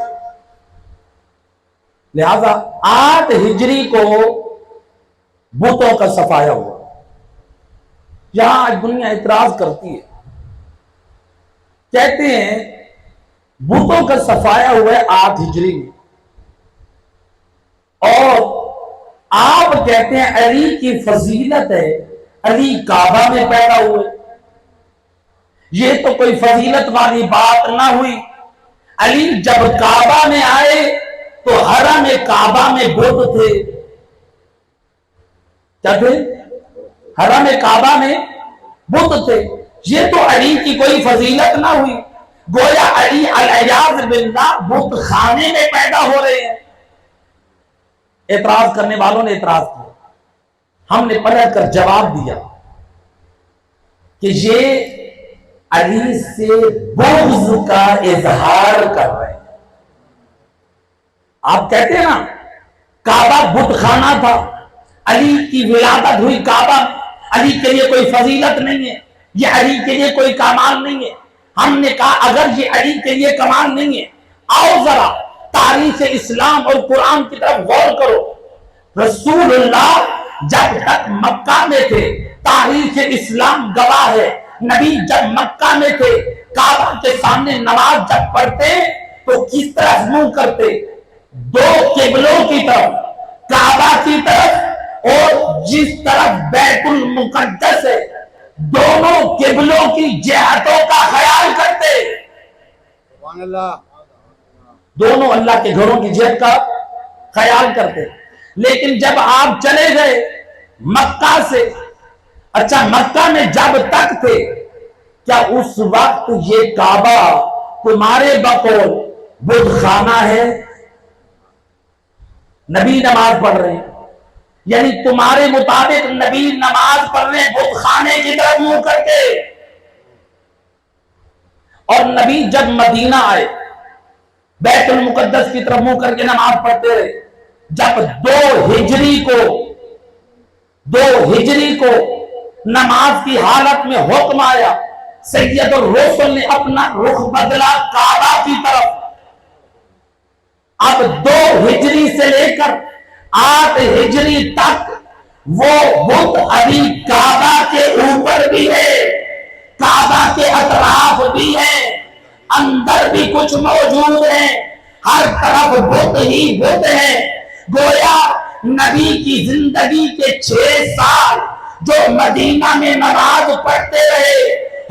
لہذا 8 ہجری کو بتوں کا صفایا ہوا۔ یہاں آج دنیا اعتراض کرتی ہے، کہتے ہیں بتوں کا صفایا ہوا ہے 8 ہجری میں، اور آپ کہتے ہیں علی کی فضیلت ہے، علی کعبہ میں پیدا ہوئے۔ یہ تو کوئی فضیلت والی بات نہ ہوئی۔ علی جب کعبہ میں آئے تو حرم کعبہ میں بت تھے، کیا تھے؟ حرم کعبہ میں بت تھے۔ یہ تو علی کی کوئی فضیلت نہ ہوئی، گویا علی العیاذ باللہ بت خانے میں پیدا ہو رہے ہیں۔ اعتراض کرنے والوں نے اعتراض کیا، ہم نے پلٹ کر جواب دیا کہ یہ علی سے بغض کا اظہار کر رہے ہیں۔ آپ کہتے ہیں نا کعبہ بت خانہ تھا، علی کی ولادت ہوئی کعبہ، علی کے لیے کوئی فضیلت نہیں ہے، یہ علی کے لیے کوئی کمال نہیں ہے۔ ہم نے کہا اگر یہ علی کے لیے کمال نہیں ہے، آؤ ذرا تاریخ اسلام اور قرآن کی طرف غور کرو۔ رسول اللہ جب تک مکہ میں تھے، تاریخ اسلام گواہ ہے، نبی جب مکہ میں تھے کعبہ کے سامنے نماز جب پڑھتے تو کس طرف منہ کرتے؟ 2 قبلوں کی طرف، کعبہ کی طرف اور جس طرف بیت المقدس ہے دونوں قبلوں کی جہتوں کا خیال کرتے، سبحان اللہ دونوں اللہ کے گھروں کی جہت کا خیال کرتے. لیکن جب آپ چلے گئے مکہ سے، اچھا مکہ میں جب تک تھے کیا اس وقت یہ کعبہ تمہارے بقول بت خانہ ہے؟ نبی نماز پڑھ رہے ہیں، یعنی تمہارے مطابق نبی نماز پڑھ رہے ہیں بت خانے کی طرف منہ کر کے. اور نبی جب مدینہ آئے بیت المقدس کی طرف منہ کر کے نماز پڑھتے رہے. جب دو ہجری کو نماز کی حالت میں حکم آیا، سید الرسل نے اپنا رخ بدلا کعبہ کی طرف. اب 2 ہجری سے لے کر 8 ہجری تک وہ بت ابھی کعبہ کے اوپر بھی ہے، کعبہ کے اطراف بھی ہے، اندر بھی کچھ موجود ہے، ہر طرف بت ہی بت ہے. گویا نبی کی زندگی کے 6 سال جو مدینہ میں نماز پڑھتے رہے،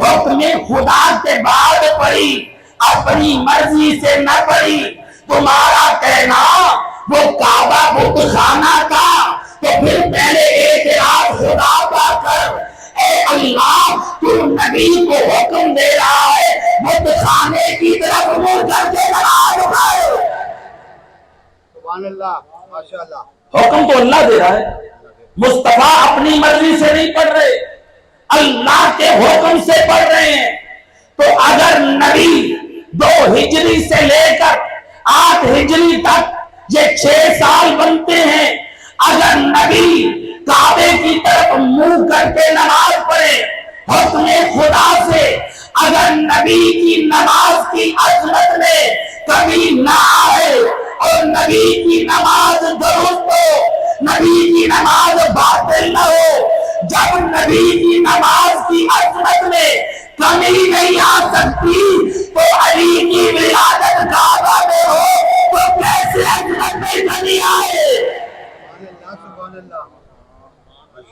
حکم خدا کے بعد پڑھی، اپنی مرضی سے نہ پڑھی. تمہارا کہنا وہ کعبہ بت خانہ کا، تو پھر پہلے اعتراف خدا کا کر. اے اللہ تو نبی کو حکم دے رہا ہے بت خانے کی طرف منہ کر کے نماز پڑھو. سبحان اللہ ماشاء اللہ. حکم تو اللہ دے رہا ہے، مصطفیٰ اپنی مرضی سے نہیں پڑھ رہے، اللہ کے حکم سے پڑھ رہے ہیں. تو اگر نبی 2 ہجری سے لے کر 8 ہجری تک یہ 6 سال بنتے ہیں، اگر نبی کعبے کی طرف منہ کر کے نماز پڑھے حکم خدا سے، اگر نبی کی نماز کی عظمت میں کبھی نہ آئے اور نبی کی نماز درست ہو، نبی کی نماز باطل نہ ہو، جب نبی کی نماز کی عظمت میں کمی نہیں آ سکتی تو علی کی ولادت کعبہ میں ہو تو کیسے عظمت میں کمی آئے؟ سبحان اللہ.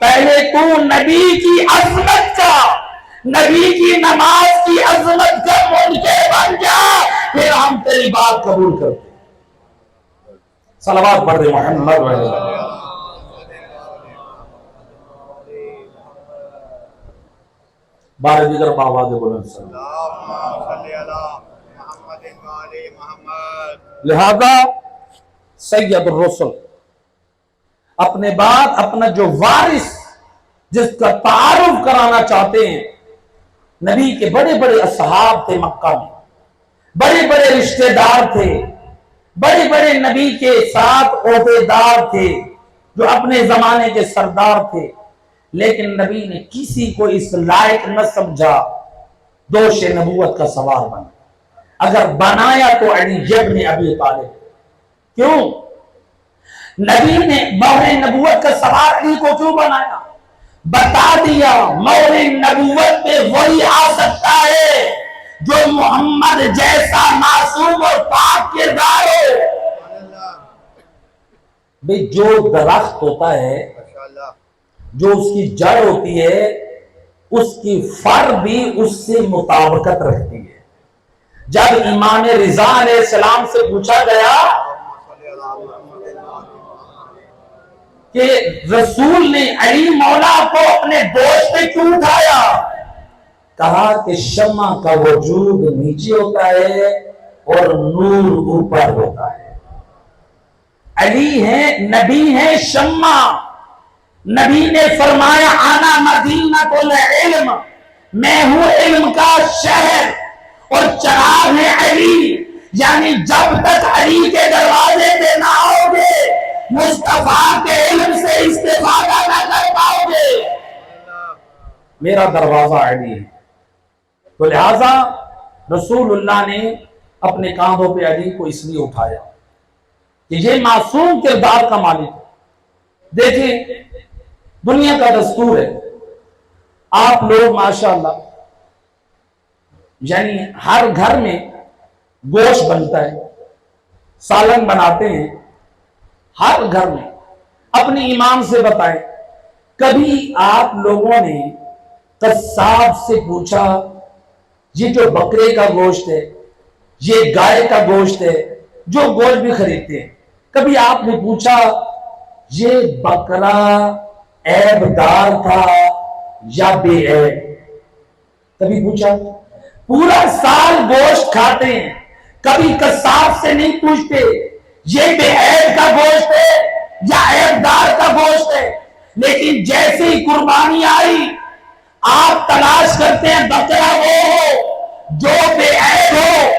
پہلے تو نبی کی عظمت کا، نبی کی نماز کی عظمت کا منکر بن جا، پھر ہم تیری بات قبول کرتے. صلوات پڑھ دے محمد و علیہ وسلم. بارہ دیگر آواز بلند سے. اللہم صلی علی محمد و علی محمد. لہذا سید الرسل اپنے بعد اپنا جو وارث جس کا تعارف کرانا چاہتے ہیں، نبی کے بڑے بڑے اصحاب تھے مکہ میں، بڑے بڑے رشتہ دار تھے، بڑے بڑے نبی کے ساتھ عہدیدار تھے جو اپنے زمانے کے سردار تھے، لیکن نبی نے کسی کو اس لائق نہ سمجھا دوش نبوت کا سوار بنا. اگر بنایا تو علی ابن ابی طالب. کیوں نبی نے مہر نبوت کا سوار علی کو کیوں بنایا؟ بتا دیا مہر نبوت پہ وہی آ سکتا ہے جو محمد جیسا معصوم اور پاک کردار ہو. سبحان اللہ بھئی جو درخت ہوتا ہے، ماشاء اللہ. جو اس کی جڑ ہوتی ہے، اس کی فر بھی اس سے مطابقت رکھتی ہے. جب امام رضا علیہ السلام سے پوچھا گیا اللہم صلی علی محمد و علی محمد. کہ رسول نے علی مولا کو اپنے دوست پہ کیوں اٹھایا، کہا کہ شمع کا وجود نیچے ہوتا ہے اور نور اوپر ہوتا ہے. علی ہے، نبی ہے شمع. نبی نے فرمایا انا مدینۃ العلم، میں ہوں علم کا شہر، اور چراغ ہے علی. یعنی جب تک علی کے دروازے پہ نہ آؤ گے مصطفیٰ کے علم سے استفادہ نہ کر پاؤ گے. میرا دروازہ علی ہے. تو لہذا رسول اللہ نے اپنے کاندھوں پہ علی کو اس لیے اٹھایا کہ یہ معصوم کردار کا مالک ہے. دیکھیں دنیا کا دستور ہے، آپ لوگ ماشاءاللہ یعنی ہر گھر میں گوشت بنتا ہے، سالن بناتے ہیں، ہر گھر میں. اپنے ایمان سے بتائیں، کبھی آپ لوگوں نے قصاب سے پوچھا یہ جو بکرے کا گوشت ہے، یہ گائے کا گوشت ہے، جو گوشت بھی خریدتے ہیں، کبھی آپ نے پوچھا یہ بکرا عیب دار تھا یا بے عیب؟ کبھی پوچھا؟ پورا سال گوشت کھاتے ہیں، کبھی قصاب سے نہیں پوچھتے یہ بے عیب کا گوشت ہے یا عیب دار کا گوشت ہے، لیکن جیسے ہی قربانی آئی آپ تلاش کرتے ہیں بکرا وہ ہو جو بے عیب ہو۔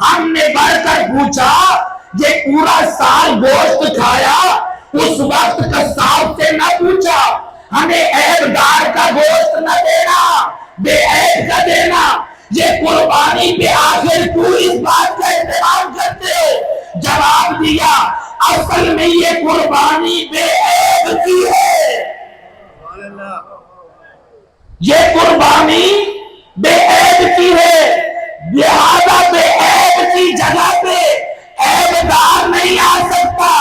ہم نے بڑھ کر پوچھا یہ پورا سال گوشت کھایا، اس وقت قصاب سے نہ پوچھا ہمیں عیب دار کا گوشت نہ دینا، بے عیب کا دینا، یہ قربانی پہ آخر کیوں اس بات کا احترام کرتے ہو؟ جواب دیا اصل میں یہ قربانی بے عیب کی ہے، سبحان اللہ یہ قربانی بے عیب کی ہے، لہذا بے عیب کی جگہ پہ عیب دار نہیں آ سکتا۔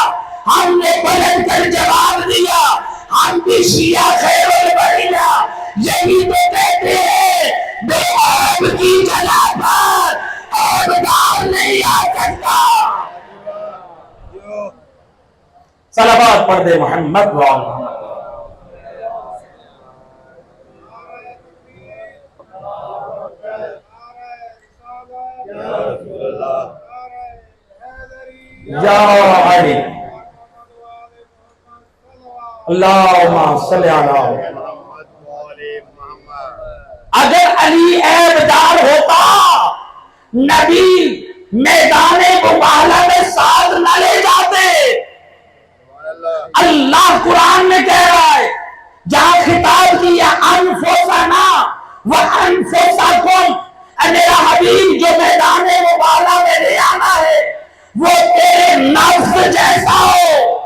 ہم نے پلٹ کر جواب دیا ہم بھی شیعہ خیر البریہ یہی تو کہتے ہیں بے عیب کی جگہ پر عیب دار نہیں آ سکتا۔ جو صلوات پڑھ دے محمد و آل محمد۔ یا رسول اللہ یا علی اللہم صلی علی محمد وآل محمد۔ اگر علی عیب دار ہوتا نبی میدان مباہلہ میں ساتھ نہ لے جاتے۔ سبحان اللہ اللہ قرآن میں کہہ رہا ہے جہاں خطاب کیا انفسنا وانفسکم، اے میرا حبیب جو میدان مباہلہ میں لے آنا ہے وہ تیرے نفس جیسا ہو۔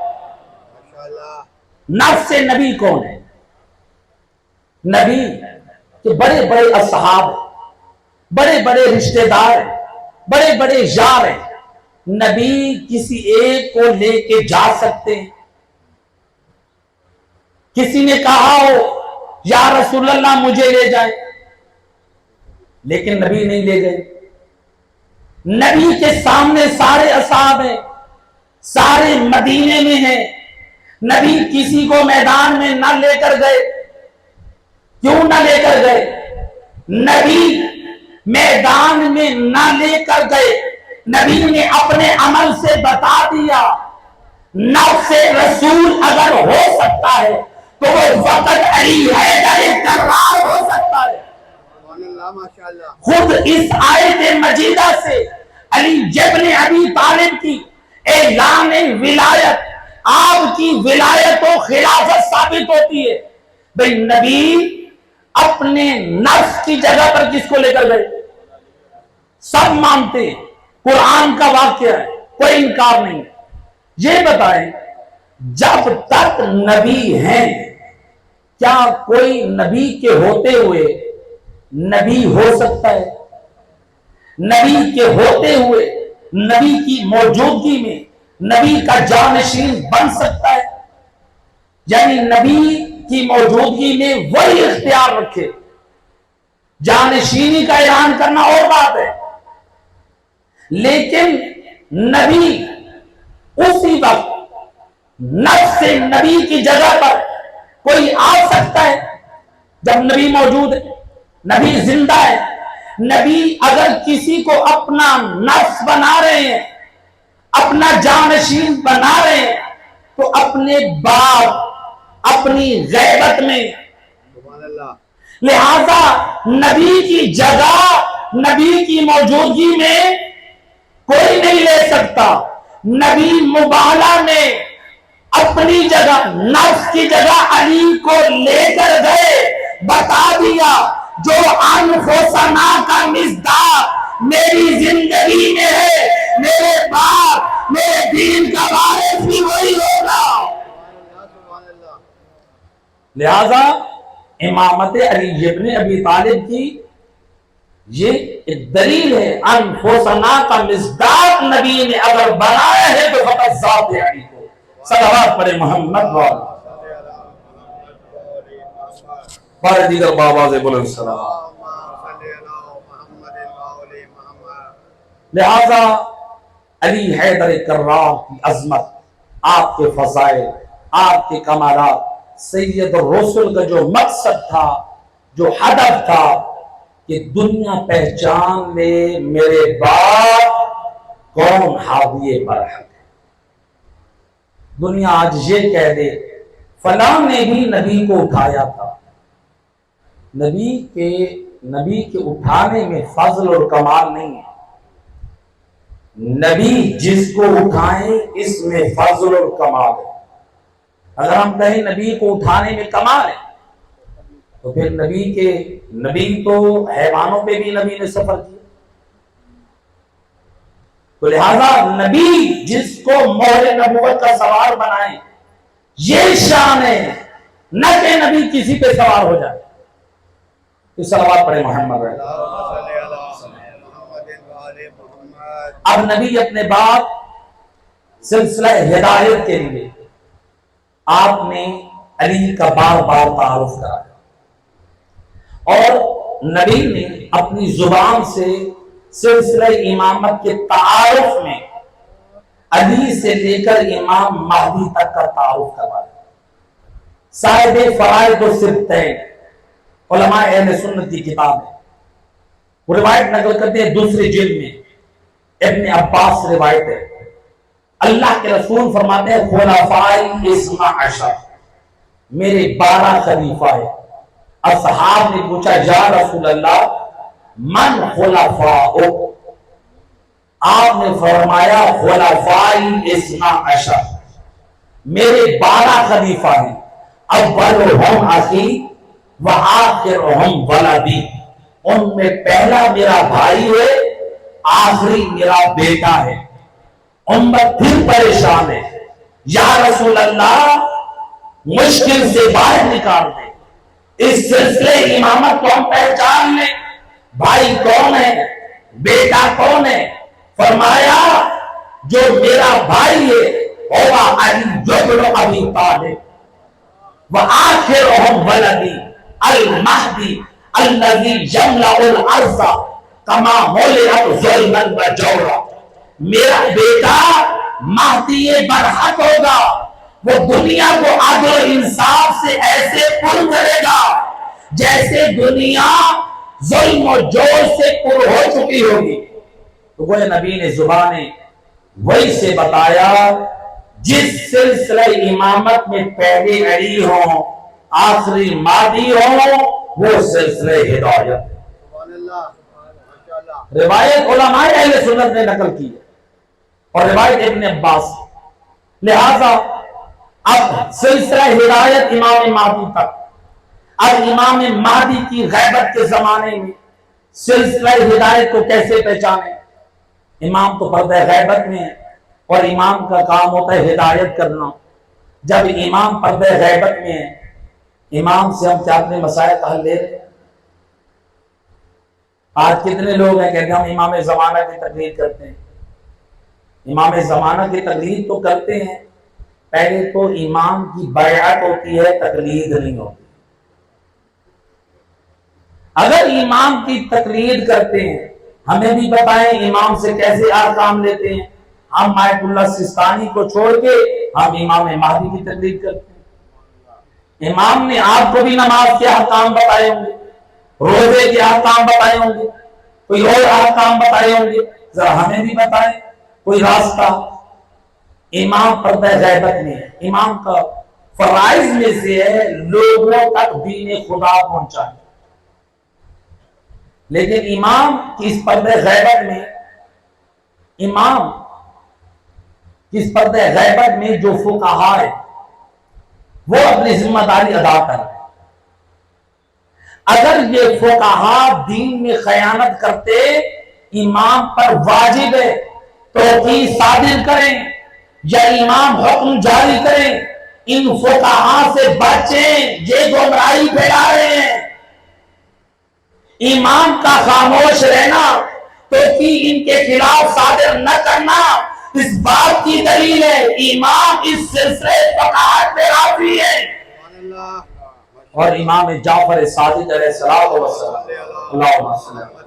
ماشاءاللہ نفس نبی کون ہے؟ نبی کہ بڑے بڑے اصحاب ہیں، بڑے بڑے رشتہ دار ہیں، بڑے بڑے یار ہیں، نبی کسی ایک کو لے کے جا سکتے ہیں؟ کسی نے کہا ہو یا رسول اللہ مجھے لے جائیں، لیکن نبی نہیں لے گئے۔ نبی کے سامنے سارے اصحاب ہیں، سارے مدینے میں ہیں، نبی کسی کو میدان میں نہ لے کر گئے۔ کیوں نہ لے کر گئے؟ نبی میدان میں نہ لے کر گئے، نبی نے اپنے عمل سے بتا دیا نفس رسول اگر ہو سکتا ہے تو وہ فقط علی حیدر کرار ہو سکتا ہے۔ سبحان اللہ ماشاءاللہ خود اس آیت مجیدہ سے علی ابن ابی طالب کی اعلان ولایت، آپ کی ولایت و خلافت ثابت ہوتی ہے۔ بھئی نبی اپنے نفس کی جگہ پر کس کو لے کر گئے؟ سب مانتے ہیں، قرآن کا واقعہ ہے، کوئی انکار نہیں۔ یہ بتائیں جب تک نبی ہیں کیا کوئی نبی کے ہوتے ہوئے نبی ہو سکتا ہے؟ نبی کے ہوتے ہوئے نبی کی موجودگی میں نبی کا جانشین بن سکتا ہے؟ یعنی نبی کی موجودگی میں وہی اختیار رکھے، جانشینی کا اعلان کرنا اور بات ہے، لیکن نبی اسی وقت نفس نبی کی جگہ پر کوئی آ سکتا ہے جب نبی موجود ہے، نبی زندہ ہے۔ نبی اگر کسی کو اپنا نفس بنا رہے ہیں، اپنا جانشین بنا رہے ہیں تو اپنے باپ اپنی غیبت میں، سبحان اللہ لہذا نبی کی جگہ نبی کی موجودگی میں کوئی نہیں لے سکتا۔ نبی مباہلہ میں اپنی جگہ نفس کی جگہ علی کو لے کر گئے، بتا دیا جو انفسنا کا مصداق میری زندگی میں ہے، میرے باپ میرے دین کا وارث بھی وہی ہوگا۔ سبحان اللہ لہذا امامت علی ابن ابی طالب کی یہ ایک دلیل ہے، انفسنا کا مصداق نبی نے اگر بنایا ہے تو فقط ذات علی کو۔ صلوات پڑھے محمد والا صل علی محمد و آل محمد بارے دیگر بابا سے بلند سلام. اللهم صل علی محمد و آل محمد. لہذا علی حیدر کرار کی عظمت، آپ کے فضائل، آپ کے کمالات، سید الرسل کا جو مقصد تھا، جو ہدف تھا کہ دنیا پہچان لے میرے باپ کون حاوی برحق ہے. دنیا آج یہ کہہ دے فلاں نے بھی نبی کو اٹھایا تھا. نبی کے اٹھانے میں فضل اور کمال نہیں ہے. نبی جس کو اٹھائیں اس میں فضل اور کمال ہے. اگر ہم کہیں نبی کو اٹھانے میں کمال ہے تو پھر نبی تو حیوانوں پہ بھی نبی نے سفر کیا. تو لہذا نبی جس کو مہر نبوت کا سوار بنائے یہ شان ہے، نہ کہ نبی کسی پہ سوار ہو جائے. اس صلوات پڑھے محمد رہے. اللهم صل علی محمد و آل محمد. اب نبی اپنے بعد سلسلہ ہدایت کے لیے آپ نے علی کا بار بار تعارف کرایا اور نبی نے اپنی زبان سے سلسلہ امامت کے تعارف میں علی سے لے کر امام مہدی تک کا تعارف کروایا. صاحب فرائض و سبتین علماء اہل سنت کی کتاب ہے. وہ روایت نقل کرتے ہیں دوسری جلد میں، ابن عباس سے روایت ہے. اللہ کے رسول فرماتے ہیں خلفائی اثنا عشر، میرے 12 خلیفہ ہیں. اصحاب نے پوچھا یا رسول اللہ من خلفاؤ؟ آپ نے فرمایا خلفائی اثنا عشر، میرے 12 خلیفہ ہیں. اولہم اخی وآخرہم ولدی، ان میں پہلا میرا بھائی ہے، آخری میرا بیٹا ہے. امت پھر پریشان ہے، یا رسول اللہ مشکل سے باہر نکال دے، اس سلسلے امامت کو ہم پہچان لیں، بھائی کون ہے، بیٹا کون ہے؟ فرمایا جو میرا بھائی ہے ہوگا علی ابن ابی طالب، وآخرہم ولدی المہدی الذی یملأ الارض کما ملئت ظلما وجورا. میرا بیٹا مہدی برحق ہوگا، وہ دنیا کو عدل و انصاف سے ایسے پر کرے گا جیسے دنیا ظلم و جور سے پر ہو چکی ہوگی. تو وہ نبی نے زبانیں وہی سے بتایا جس سلسلہ امامت میں پہلے علی ہوں آخری مہدی ہوں وہ سلسلہ ہدایت. سبحان اللہ ماشاءاللہ. روایت علماء اہل سنت نے نقل کی ہے اور روایت ابن عباس. لہذا اب سلسلہ ہدایت امام مہدی تک. اب امام مہدی کی غیبت کے زمانے میں سلسلہ ہدایت کو کیسے پہچانے؟ امام تو پردہ غیبت میں ہے اور امام کا کام ہوتا ہے ہدایت کرنا. جب امام پردہ غیبت میں ہے، امام سے ہم کیا اپنے مسائل کا حل لے رہے ہیں؟ آج کتنے لوگ ہیں کہتے ہیں ہم امام زمانہ کی تقلید کرتے ہیں. امام زمانہ کی تقلید تو کرتے ہیں، پہلے تو امام کی بیعت ہوتی ہے، تقلید نہیں ہوتی. اگر امام کی تقلید کرتے ہیں ہمیں بھی بتائیں امام سے کیسے احکام لیتے ہیں. ہم مائک اللہ سستانی کو چھوڑ کے ہم امام مہدی کی تقلید کرتے ہیں. امام نے آپ کو بھی نماز کے احکام بتائے ہوں گے، روزے کے احکام بتائے ہوں گے، کوئی اور احکام بتائے ہوں گے، ذرا ہمیں بھی بتائیں کوئی راستہ. امام پردہ غیبت میں ہے. امام کا فرائض میں سے ہے لوگوں تک دین خدا پہنچائے. لیکن امام کی اس پردہ غیبت میں امام کی اس پردہ غیبت میں جو فقہاء ہے وہ اپنی ذمہ داری ادا کر رہے ہیں. اگر یہ فقہاء دین میں خیانت کرتے امام پر واجب ہے توقیع صادر کریں یا امام حکم جاری کریں ان فقہاء سے بچیں، یہ گمراہی پھیلا رہے ہیں. امام کا خاموش رہنا توقیع ان کے خلاف صادر نہ کرنا اس بات کی دلیل ہے امام اس سلسلے فقاہت میں راوی ہے. اور امام جعفر صادق علیہ السلام اللہم صلی اللہ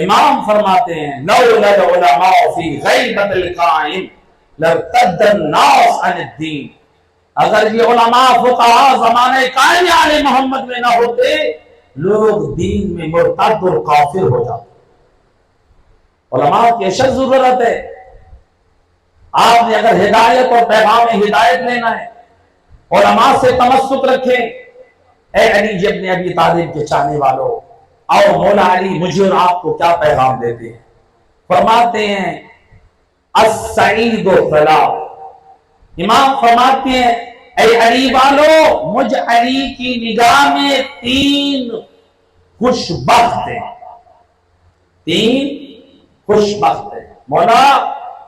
امام فرماتے ہیں لولا العلماء فی غیبت القائم لارتد الناس عن الدین. اگر یہ علماء فقہاء زمانے قائم آل محمد میں نہ ہوتے لوگ دین میں مرتد اور کافر ہو جاتے. علماء کی اشد ضرورت ہے. آپ نے اگر ہدایت اور پیغام ہدایت لینا ہے علماء سے تمسک رکھیں. اے علی ابن ابی طالب کے چاہنے والوں اور مولا علی مجھے اور آپ کو کیا پیغام دیتے ہیں. فرماتے ہیں السعید فلاح. امام فرماتے ہیں اے علی والو مجھ علی کی نگاہ میں 3 خوش بخت ہیں. 3 خوش بخت ہیں. مولا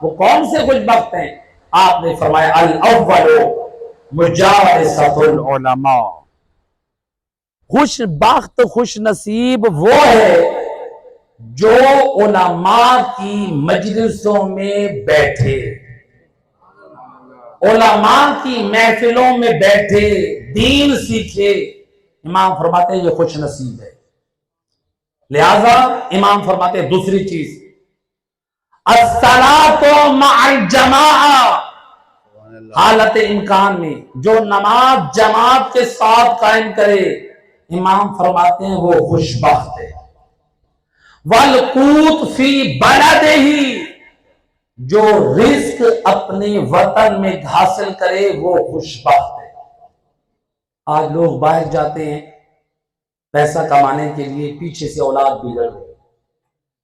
وہ کون سے خوش بخت ہیں؟ آپ نے فرمایا الاول مجالسۃ العلماء. خوش بخت خوش نصیب وہ ہے جو علماء کی مجلسوں میں بیٹھے، علماء کی محفلوں میں بیٹھے، دین سیکھے. امام فرماتے ہیں یہ خوش نصیب ہے. لہذا امام فرماتے ہیں دوسری چیز الصلاۃ مع الجماعہ. حالت امکان میں جو نماز جماعت کے ساتھ قائم کرے امام فرماتے ہیں وہ خوش بخت ہے. والقوت فی بلدہ، جو رزق اپنے وطن میں حاصل کرے وہ خوش بخت ہے. آج لوگ باہر جاتے ہیں پیسہ کمانے کے لیے، پیچھے سے اولاد بگڑ رہی ہے.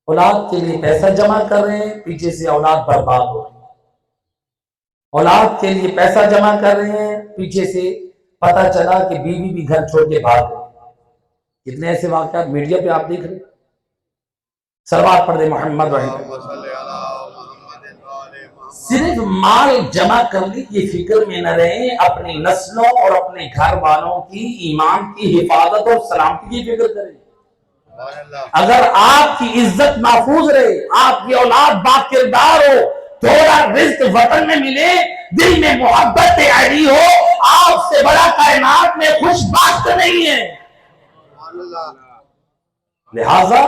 اولاد کے لیے پیسہ جمع کر رہے ہیں، پیچھے سے اولاد برباد ہو رہی ہے. اولاد کے لیے پیسہ جمع کر رہے ہیں، پیچھے سے پتہ چلا کہ بیوی بھی گھر چھوڑ کے بھاگ گئی. کتنے ایسے واقعات میڈیا پہ آپ دیکھ رہے ہیں. صلوات پڑھ دے محمد رحمہ. صرف مال جمع کرنے کی فکر میں نہ رہیں، اپنی نسلوں اور اپنے گھر والوں کی ایمان کی حفاظت اور سلامتی کی فکر کریں. اگر آپ کی عزت محفوظ رہے، آپ کی اولاد با کردار ہو، تھوڑا رزق وطن میں ملے، دل میں محبت علی ہو، آپ سے بڑا کائنات میں خوش بخت نہیں ہے. لہذا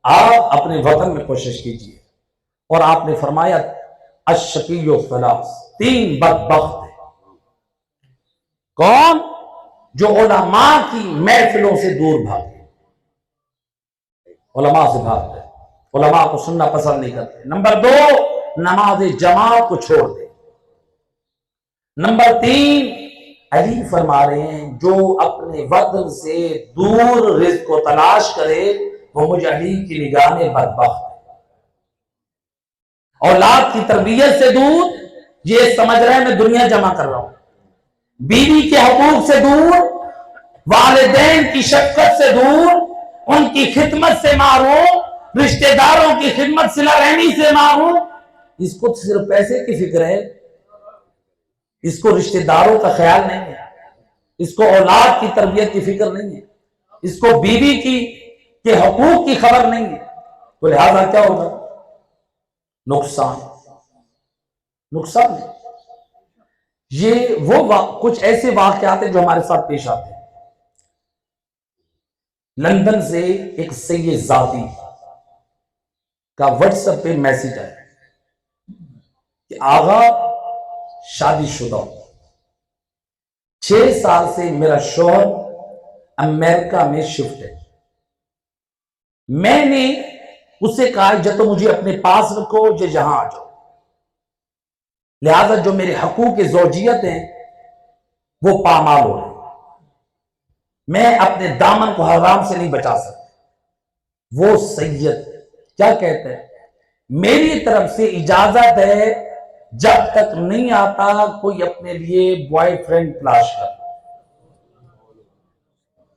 آپ اپنے وطن میں کوشش کیجئے. اور آپ نے فرمایا الشقی ثلاث، 3 بدبخت ہیں. کون؟ جو علماء کی محفلوں سے دور بھاگے، علماء سے بھاگتے، علماء کو سننا پسند نہیں کرتے. نمبر 2 نماز جماعت کو چھوڑ دے. نمبر 3 علی فرما رہے ہیں جو اپنے وطن سے دور رزق کو تلاش کرے وہ مجھ علی کی نگاہ میں بدبخت ہے. اولاد کی تربیت سے دور، یہ سمجھ رہے ہیں میں دنیا جمع کر رہا ہوں. بیوی کے حقوق سے دور، والدین کی شفقت سے دور، ان کی خدمت سے محروم، رشتہ داروں کی خدمت صلہ رحمی سے محروم. اس کو صرف پیسے کی فکر ہے، اس کو رشتہ داروں کا خیال نہیں ہے، اس کو اولاد کی تربیت کی فکر نہیں ہے، اس کو بیوی کے حقوق کی خبر نہیں ہے. تو لہذا کیا ہوگا؟ نقصان ہے. یہ وہ کچھ ایسے واقعات ہیں جو ہمارے ساتھ پیش آتے ہیں. لندن سے ایک سید ذاتی کا واٹس ایپ پہ میسج آیا کہ آغا شادی شدہ، 6 سال سے میرا شوہر امریکہ میں شفٹ ہے. میں نے اس سے کہا یا تو مجھے اپنے پاس رکھو یا یہاں آ جاؤ. لہذا جو میرے حقوق زوجیت ہیں وہ پامال ہو رہے ہیں. میں اپنے دامن کو حرام سے نہیں بچا سکتا. وہ سید کیا کہتے ہیں؟ میری طرف سے اجازت ہے جب تک نہیں آتا کوئی اپنے لیے بوائے فرینڈ تلاش کر.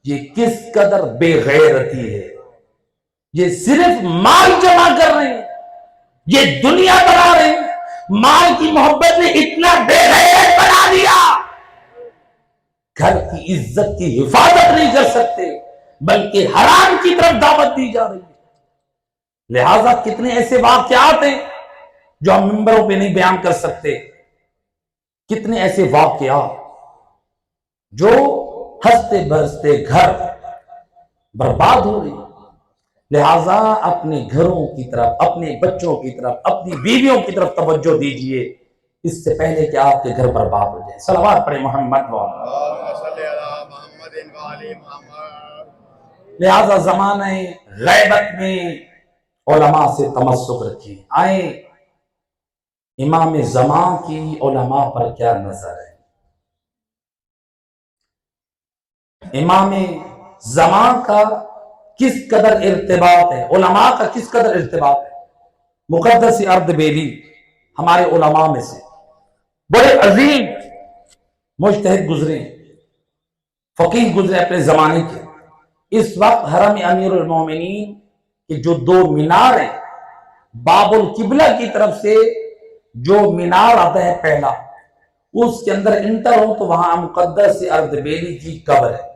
یہ کس قدر بے غیرتی ہے. یہ صرف مال جمع کر رہے ہیں، یہ دنیا بنا رہے ہیں. مال کی محبت نے اتنا بے غیرت بنا دیا، گھر کی عزت کی حفاظت نہیں کر سکتے بلکہ حرام کی طرف دعوت دی جا رہی ہے. لہذا کتنے ایسے واقعات ہیں جو ہم ممبروں پہ نہیں بیان کر سکتے. کتنے ایسے واقعات جو ہنستے بہستے گھر برباد ہو رہے. لہذا اپنے گھروں کی طرف، اپنے بچوں کی طرف، اپنی بیویوں کی طرف توجہ دیجئے اس سے پہلے کہ آپ کے گھر برباد ہو جائے. صلوات پڑھیں محمد والا. اللهم صل على محمد وآل محمد. لہذا زمانہ غیبت میں علماء سے تمسک رکھیں. آئیں امام زمان کی علماء پر کیا نظر ہے. امام زمان کا کس قدر ارتباط ہے، علماء کا کس قدر ارتباط ہے. مقدس اردبیلی ہمارے علماء میں سے بڑے عظیم مجتہد گزرے، فقیہ گزرے اپنے زمانے کے. اس وقت حرم امیر المومنین کے جو دو مینار ہیں، باب القبلہ کی طرف سے جو مینار آتا ہے پہلا، اس کے اندر انٹر ہو تو وہاں مقدس اردبیلی کی قبر ہے.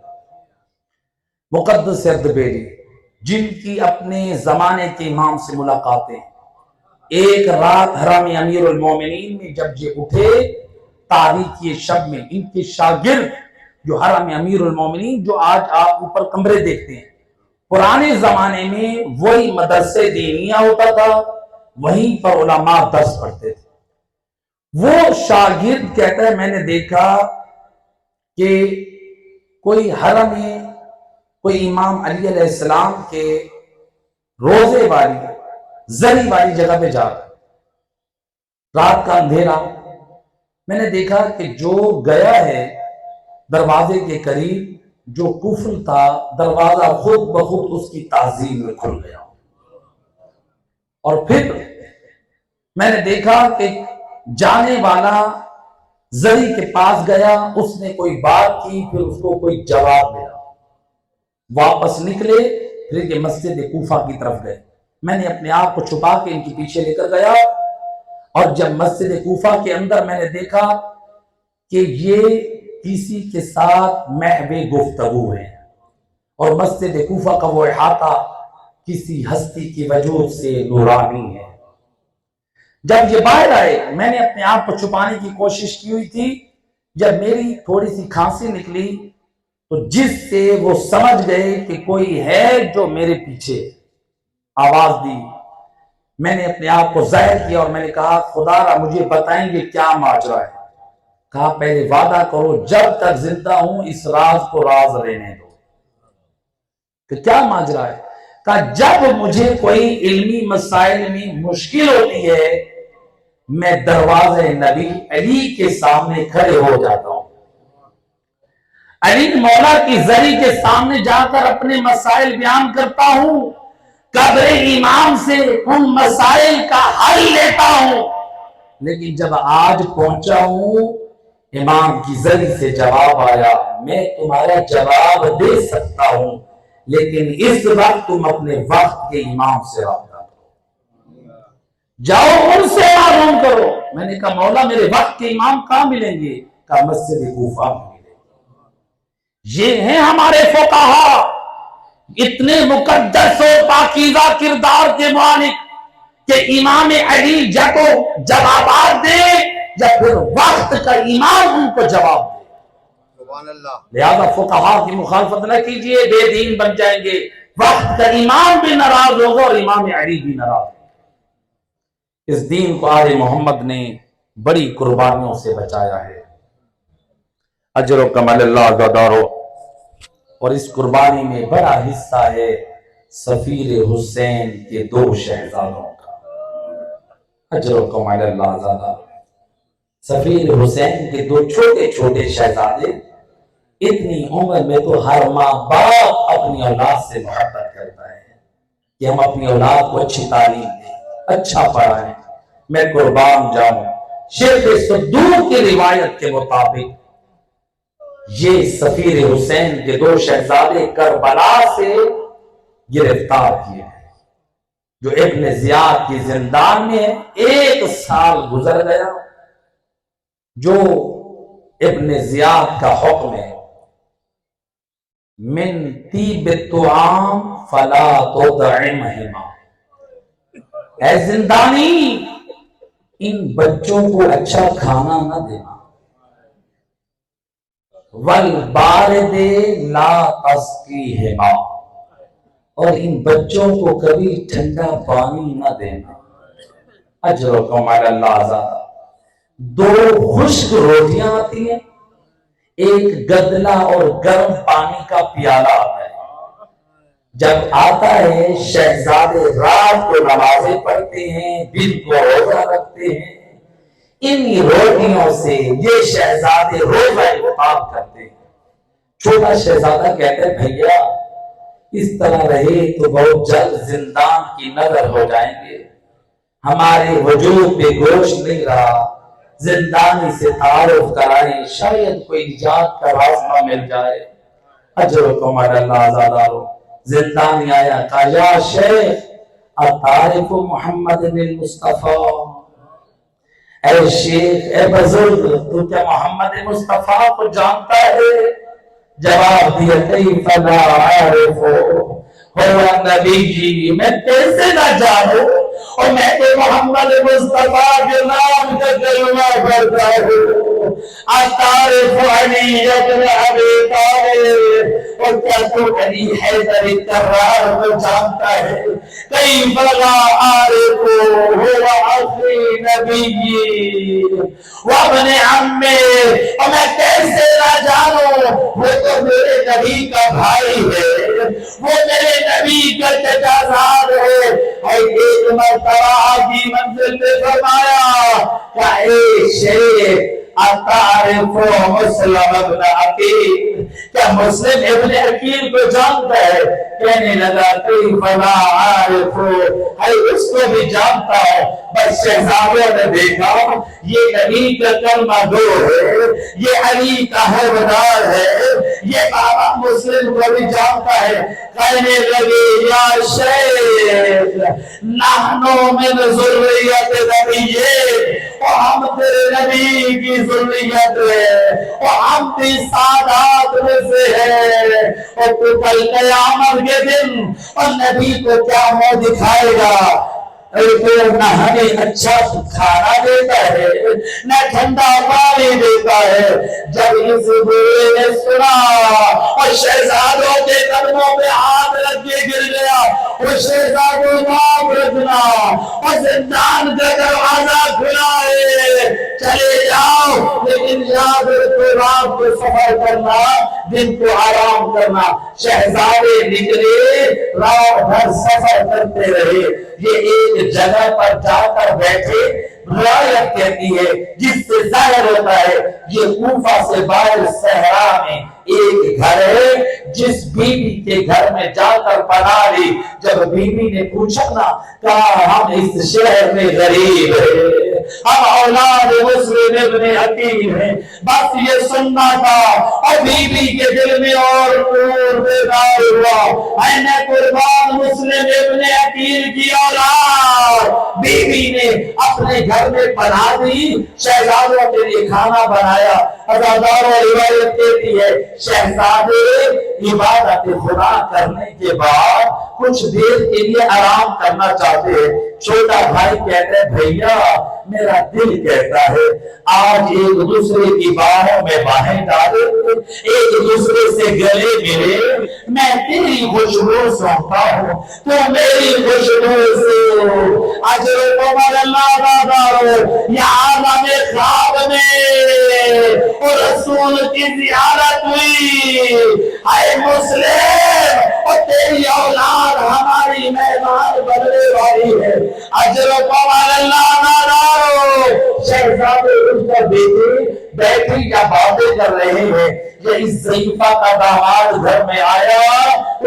مقدس اردبیلی جن کی اپنے زمانے کے امام سے ملاقاتیں. ایک رات حرم امیر المومنین میں جب یہ اٹھے تاریکی شب میں، ان کے شاگرد جو حرم امیر المومنین جو آج آپ اوپر کمرے دیکھتے ہیں، پرانے زمانے میں وہی مدرسے دینیہ ہوتا تھا، وہیں پر علماء درس پڑھتے تھے. وہ شاگرد کہتا ہے میں نے دیکھا کہ کوئی حرم میں کوئی امام علی علیہ السلام کے روزے والی زری والی جگہ پہ جا رہا ہے. رات کا اندھیرا، میں نے دیکھا کہ جو گیا ہے دروازے کے قریب جو قفل تھا، دروازہ خود بخود اس کی تعظیم میں کھل گیا. اور پھر میں نے دیکھا کہ جانے والا زری کے پاس گیا، اس نے کوئی بات کی، پھر اس کو کوئی جواب ملا. واپس نکلے پھر یہ مسجد کوفہ کی طرف گئے. میں نے اپنے آپ کو چھپا کے ان کے پیچھے لے کر گیا، اور جب مسجد کوفہ کے اندر میں نے دیکھا کہ یہ کسی کے ساتھ محو گفتگو ہے، اور مسجد کوفہ کا وہ احاطہ کسی ہستی کی وجود سے نورانی ہے. جب یہ باہر آئے میں نے اپنے آپ کو چھپانے کی کوشش کی ہوئی تھی. جب میری تھوڑی سی کھانسی نکلی تو جس سے وہ سمجھ گئے کہ کوئی ہے جو میرے پیچھے، آواز دی. میں نے اپنے آپ کو ظاہر کیا اور میں نے کہا خدا را مجھے بتائیں گے کیا ماجرا ہے. کہا پہلے وعدہ کرو جب تک زندہ ہوں اس راز کو راز رہنے دو. کہ کیا ماجرا ہے؟ کہا جب مجھے کوئی علمی مسائل میں مشکل ہوتی ہے میں دروازے نبی علی کے سامنے کھڑے ہو جاتا ہوں. علی مولا کی زری کے سامنے جا کر اپنے مسائل بیان کرتا ہوں، قبر امام سے ان مسائل کا حل لیتا ہوں. لیکن جب آج پہنچا ہوں امام کی زری سے جواب آیا، میں تمہارا جواب دے سکتا ہوں لیکن اس وقت تم اپنے وقت کے امام سے رابطہ کرو، جاؤ ان سے معلوم کرو. میں نے کہا مولا میرے وقت کے امام کہاں ملیں گے؟ کہا مسجد کوفہ میں. یہ ہیں ہمارے فقہا، اتنے مقدس و پاکیزہ کردار کے مالک کہ امام علی یا تو جوابات دے یا پھر وقت کا امام ان کو جواب دے. سبحان اللہ. لہذا فقہا کی مخالفت نہ کیجئے، بے دین بن جائیں گے. وقت کا امام بھی ناراض ہوگا اور امام علی بھی ناراض ہوگا. اس دین کو آل محمد نے بڑی قربانیوں سے بچایا ہے. اجر و کمال اللہ عزادار ہو. اور اس قربانی میں بڑا حصہ ہے سفیر حسین کے دو شہزادوں کا. اجر و کمال اللہ عزادار. سفیر حسین کے دو چھوٹے چھوٹے شہزادے، اتنی عمر میں تو ہر ماں باپ اپنی اولاد سے محبت کرتا ہے کہ ہم اپنی اولاد کو اچھی تعلیم دیں، اچھا پڑھائیں. میں قربان جاؤں شیخ صدوق کی روایت کے مطابق یہ سفیر حسین کے دو شہزادے کربلا سے گرفتار کیے گئے، جو ابن زیاد کی زندان میں 1 سال گزر گیا. جو ابن زیاد کا حکم ہے من طیب الطعام فلا تطعمہما، اے زندانی ان بچوں کو اچھا کھانا نہ دینا، والبارد لا تسقیہما، اور ان بچوں کو کبھی ٹھنڈا پانی نہ دینا، اجرکم علی اللہ زیادہ۔ دو خشک روٹیاں آتی ہیں، ایک گدلا اور گرم پانی کا پیالہ آتا ہے۔ جب آتا ہے شہزادے رات کو نمازیں پڑھتے ہیں، دن کو روزہ رکھتے ہیں، ان روٹیوں سے یہ شہزادے روزہ افطار کرتے ہیں۔ چھوٹا شہزادہ کہتے ہیں بھیا اس طرح رہے تو بہت جلد زندان کی نظر ہو جائیں گے، ہمارے وجود پہ گوشت نہیں رہا، زندانی سے تعارف کرائیں، شاید کوئی نجات کا راستہ مل جائے۔ اجرکم علی اللہ زادارو۔ زندانی آیا، کہا یا شیخ اتعرف محمد المصطفیٰ، اے شیخ اے بزرگ تو کیا محمد مصطفیٰ کو جانتا ہے؟ جواب دیا کیف لا اعرف هو نبی جی، میں کیسے نہ جانوں، اور میں تو محمد مصطفیٰ کے نام کا کلمہ پڑھتا ہوں۔ اتعرف علی ابن ابی طالب، اور کیا تو علی حیدر کرار کو جانتا ہے؟ کیف لا اعرف هو اخی نبی وابن عمی، اور میں کیسے نہ جانوں، وہ تو میرے نبی کا بھائی ہے، وہ میرے نبی کا چچا زاد ہے۔ اور ایک مرتبہ آگی منزل میں فرمایا کہ اے شیخ اتعرف مسلم ابن عقیل، کیا مسلم ابن عقیل کو جانتا ہے؟ کہنے لگا کیف لا اعرف، ہے اس کو بھی جانتا ہے۔ بس شہزادوں نے دیکھا یہ نبی کا کلمہ گو ہے، یہ علی کا حوادار ہے، یہ بابا مسلم کو بھی جانتا ہے۔ کہنے لگے یا شیخ نحنو من ذریت نبی، اور ہم تیرے نبی کی ذریت ہے، اور ہم بھی سادات میں سے ہیں، اور تو کل قیامت کے دن اور نبی کو کیا منہ دکھائے گا؟ نہ ہمیں اچھا کھانا دیتا ہے، نہ ٹھنڈا پانی دیتا ہے۔ جب اس بوڑھے نے سنا اور شہزادوں کے قدموں پہ ہاتھ رکھ کے گر گیا، اور شہزادوں معاف رکھنا، اور زندان کا دروازہ کھلا ہے، چلے جاؤ، لیکن یاد رکھو رات کو سفر کرنا، دن کو آرام کرنا۔ شہزادے نکلے، رات بھر سفر کرتے رہے۔ یہ ایک جگہ پر جا کر بیٹھے، روایت کہتی ہے جس سے ظاہر ہوتا ہے یہ کوفہ سے باہر صحرا میں ایک گھر ہے، جس بی بی کے گھر میں جا کر پناہ لی۔ جب بی بی نے پوچھا نا، کہا ہم اس شہر میں غریب ہیں، ہم اولاد مسلم ابن عقیل ہیں، بس یہ سننا تھا۔ اور بی بی کے دل میں اور نور بیدار ہوا، اے میں قربان مسلم ابن عقیل کی اولاد۔ بی بی نے اپنے گھر میں پناہ دی، شہزادوں کے لیے کھانا بنایا۔ ازاداروں روایت کہتی ہے شہزادے عبادت خدا کرنے کے بعد کچھ دیر کے لیے آرام کرنا چاہتے ہیں۔ چھوٹا بھائی کہتا ہے بھیا میرا دل کہتا ہے آج ایک دوسرے کی باہوں میں باہیں ڈالے، ایک دوسرے سے گلے ملے، میں تیری خوشبو سونپتا ہوں، تو میری خوشبو سے اجرکم اللہ دادارو۔ یا عالم خواب میں اور رسول کی زیارت ہوئی، اے مسلم اور تیری اولاد ہماری مہمان بننے والی ہے، اجرکم اللہ دادارو۔ شہزادے اس پر بیٹھی یا باتیں کر رہے ہیں، یہ اس ضعیفہ کا داماد گھر میں آیا،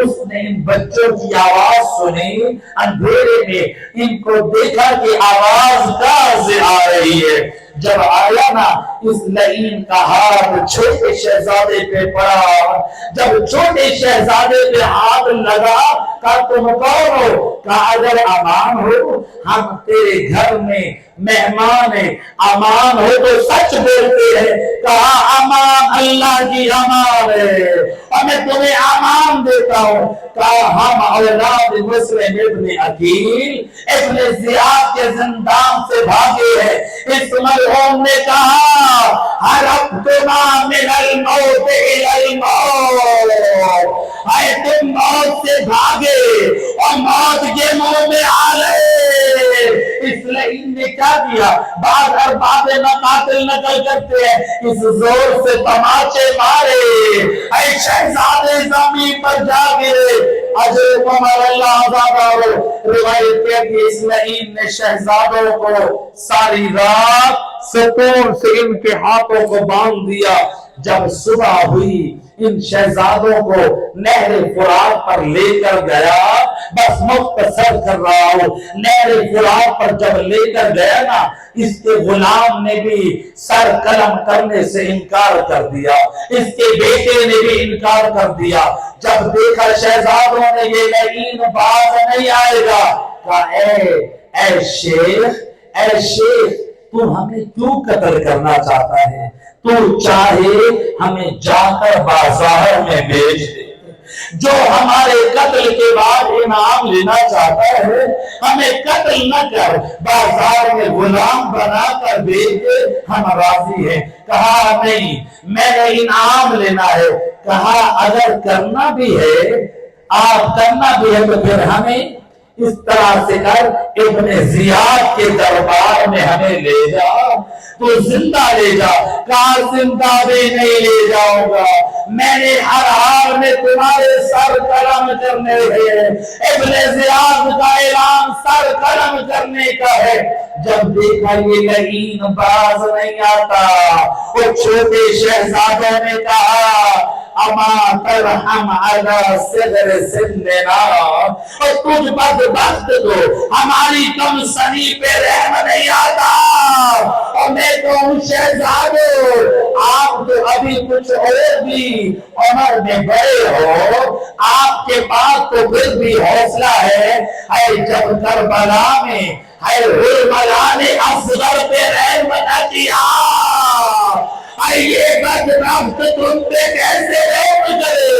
اس نے ان بچوں کی آواز سنی، اندھیرے میں ان کو دیکھا کہ آواز کہاں سے آ رہی ہے۔ جب آیا نا اس لعین کا ہاتھ چھوٹے شہزادے پہ پڑا، جب چھوٹے شہزادے پہ ہاتھ لگا، کہا تم کون ہو؟ کہا اگر امان ہو ہم تیرے گھر میں مہمان ہیں، امان ہو تو سچ بولتے ہیں۔ کہا امان اللہ کی امان ہے اور میں تمہیں امان دیتا ہوں۔ کہا ہم اولاد مسلم ابن عقیل ابن زیاد کے زندان سے بھاگے ہیں۔ اس مرحوم نے کہا ہربتما من الموت الی الموت، اے تم موت سے بھاگے اور موت کے منہ میں آ گئے۔ اس لعین نے کیا کیا؟ بعض ارباب مقاتل نقل کرتے ہیں اس زور سے تماچے مارے، اے شہزادے زمین پر جا گرے، اجر عمر اللہ آزادہ ہو۔ روایت کہتی ہے اس لعین نے شہزادوں کو ساری رات ستون سے ان کے ہاتھوں کو باندھ دیا۔ جب صبح ہوئی ان شہزادوں کو نہر فرات پر لے کر گیا، بس مختصر کر رہا ہوں، نہر فرات پر جب لے کر گیا نا، اس کے غلام نے بھی سر قلم کرنے سے انکار کر دیا، اس کے بیٹے نے بھی انکار کر دیا۔ جب دیکھا شہزادوں نے یہ لعین باز نہیں آئے گا، کہا اے شیخ تو ہمیں کیوں قتل کرنا چاہتا ہے؟ تو چاہے ہمیں جا کر بازار میں بیچ دے، جو ہمارے قتل کے بعد انعام لینا چاہتا ہے ہمیں قتل نہ کر، بازار میں غلام بنا کر بیچ دے، ہم راضی ہیں۔ کہا نہیں، میں نے انعام لینا ہے۔ کہا اگر کرنا بھی ہے، آپ کرنا بھی ہے تو پھر ہمیں اس طرح سے کر، ابن زیاد کے دربار میں ہمیں لے جا، تو زندہ لے جا۔ کہا زندہ بھی نہیں لے جاؤں گا، میں نے ہر حال میں تمہارے سر قلم کرنے ہیں۔ ابن زیاد کا اعلان سر قلم کرنے کا ہے۔ جب دیکھا یہ لعین باز نہیں آتا، وہ چھوٹے شہزادوں نے کہا اما ترحم علی صغر سننا، اور تجھ بدبخت کو ہماری کم سنی پہ رحم نہیں آتا۔ اور میں کہوں شہزادو، آپ تو ابھی کچھ اور بھی عمر میں بڑے ہو، آپ کے پاس تو پھر بھی حوصلہ ہے۔ اے جب کربلا میں اے حرملا نے اصغر پہ رحم نہ کیا، اے یہ بدبخت تم پہ کیسے رحم کرے؟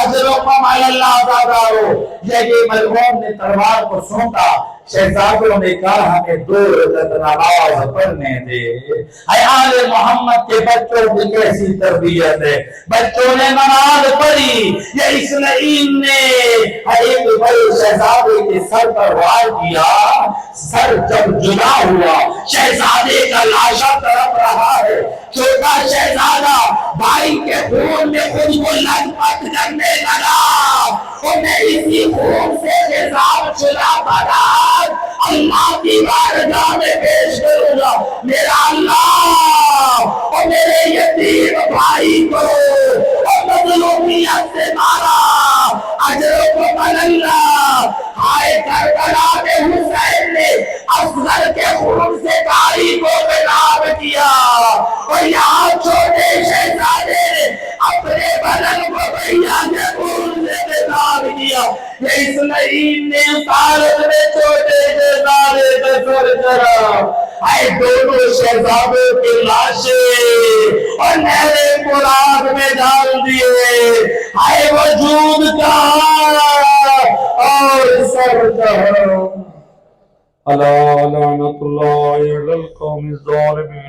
اجرکم اللہ زیادہ ہو۔ یہ مرحوم نے تلوار کو سونپا، شہزادوں نے کہا ہمیں 2 رکعت نماز پڑھنے دے۔ اے آل محمد کے بچوں کی کیسی تربیت ہے، بچوں نے نماز پڑھی۔ یہ اس لعین نے ایک بڑے شہزادے کے سر پر وار کیا، سر جب جدا ہوا، شہزادے کا لاشا تڑپ رہا ہے، چھوٹا شہزادہ بھائی کے خون میں خود کو لت پت کرنے لگا، اور میں اسی خون سے نظام چلا بنا اللہ کی بارگاہ میں پیش کروں گا۔ میرا اللہ اور میرے یتیم بھائی کو اور مظلومیت سے مارا، اجرکم اللہ۔ ہائے کربلا میں حسین نے اصغر کے خون سے تاریخ کو بلاب کیا، اور یہاں چھوٹے شہزادے نے اپنے بدن کو بھیا کے خون سے بلاب کیا۔ یہ اس لعین نے سالت میں چھوٹے شہزادے کا سر کرا۔ اے دونوں شہزادوں کی لاشیں اور نہر فرات میں ڈال دیے، اے وجود کہاں اور سر کہاں۔ الا لعنت اللہ علی القوم الظالمین۔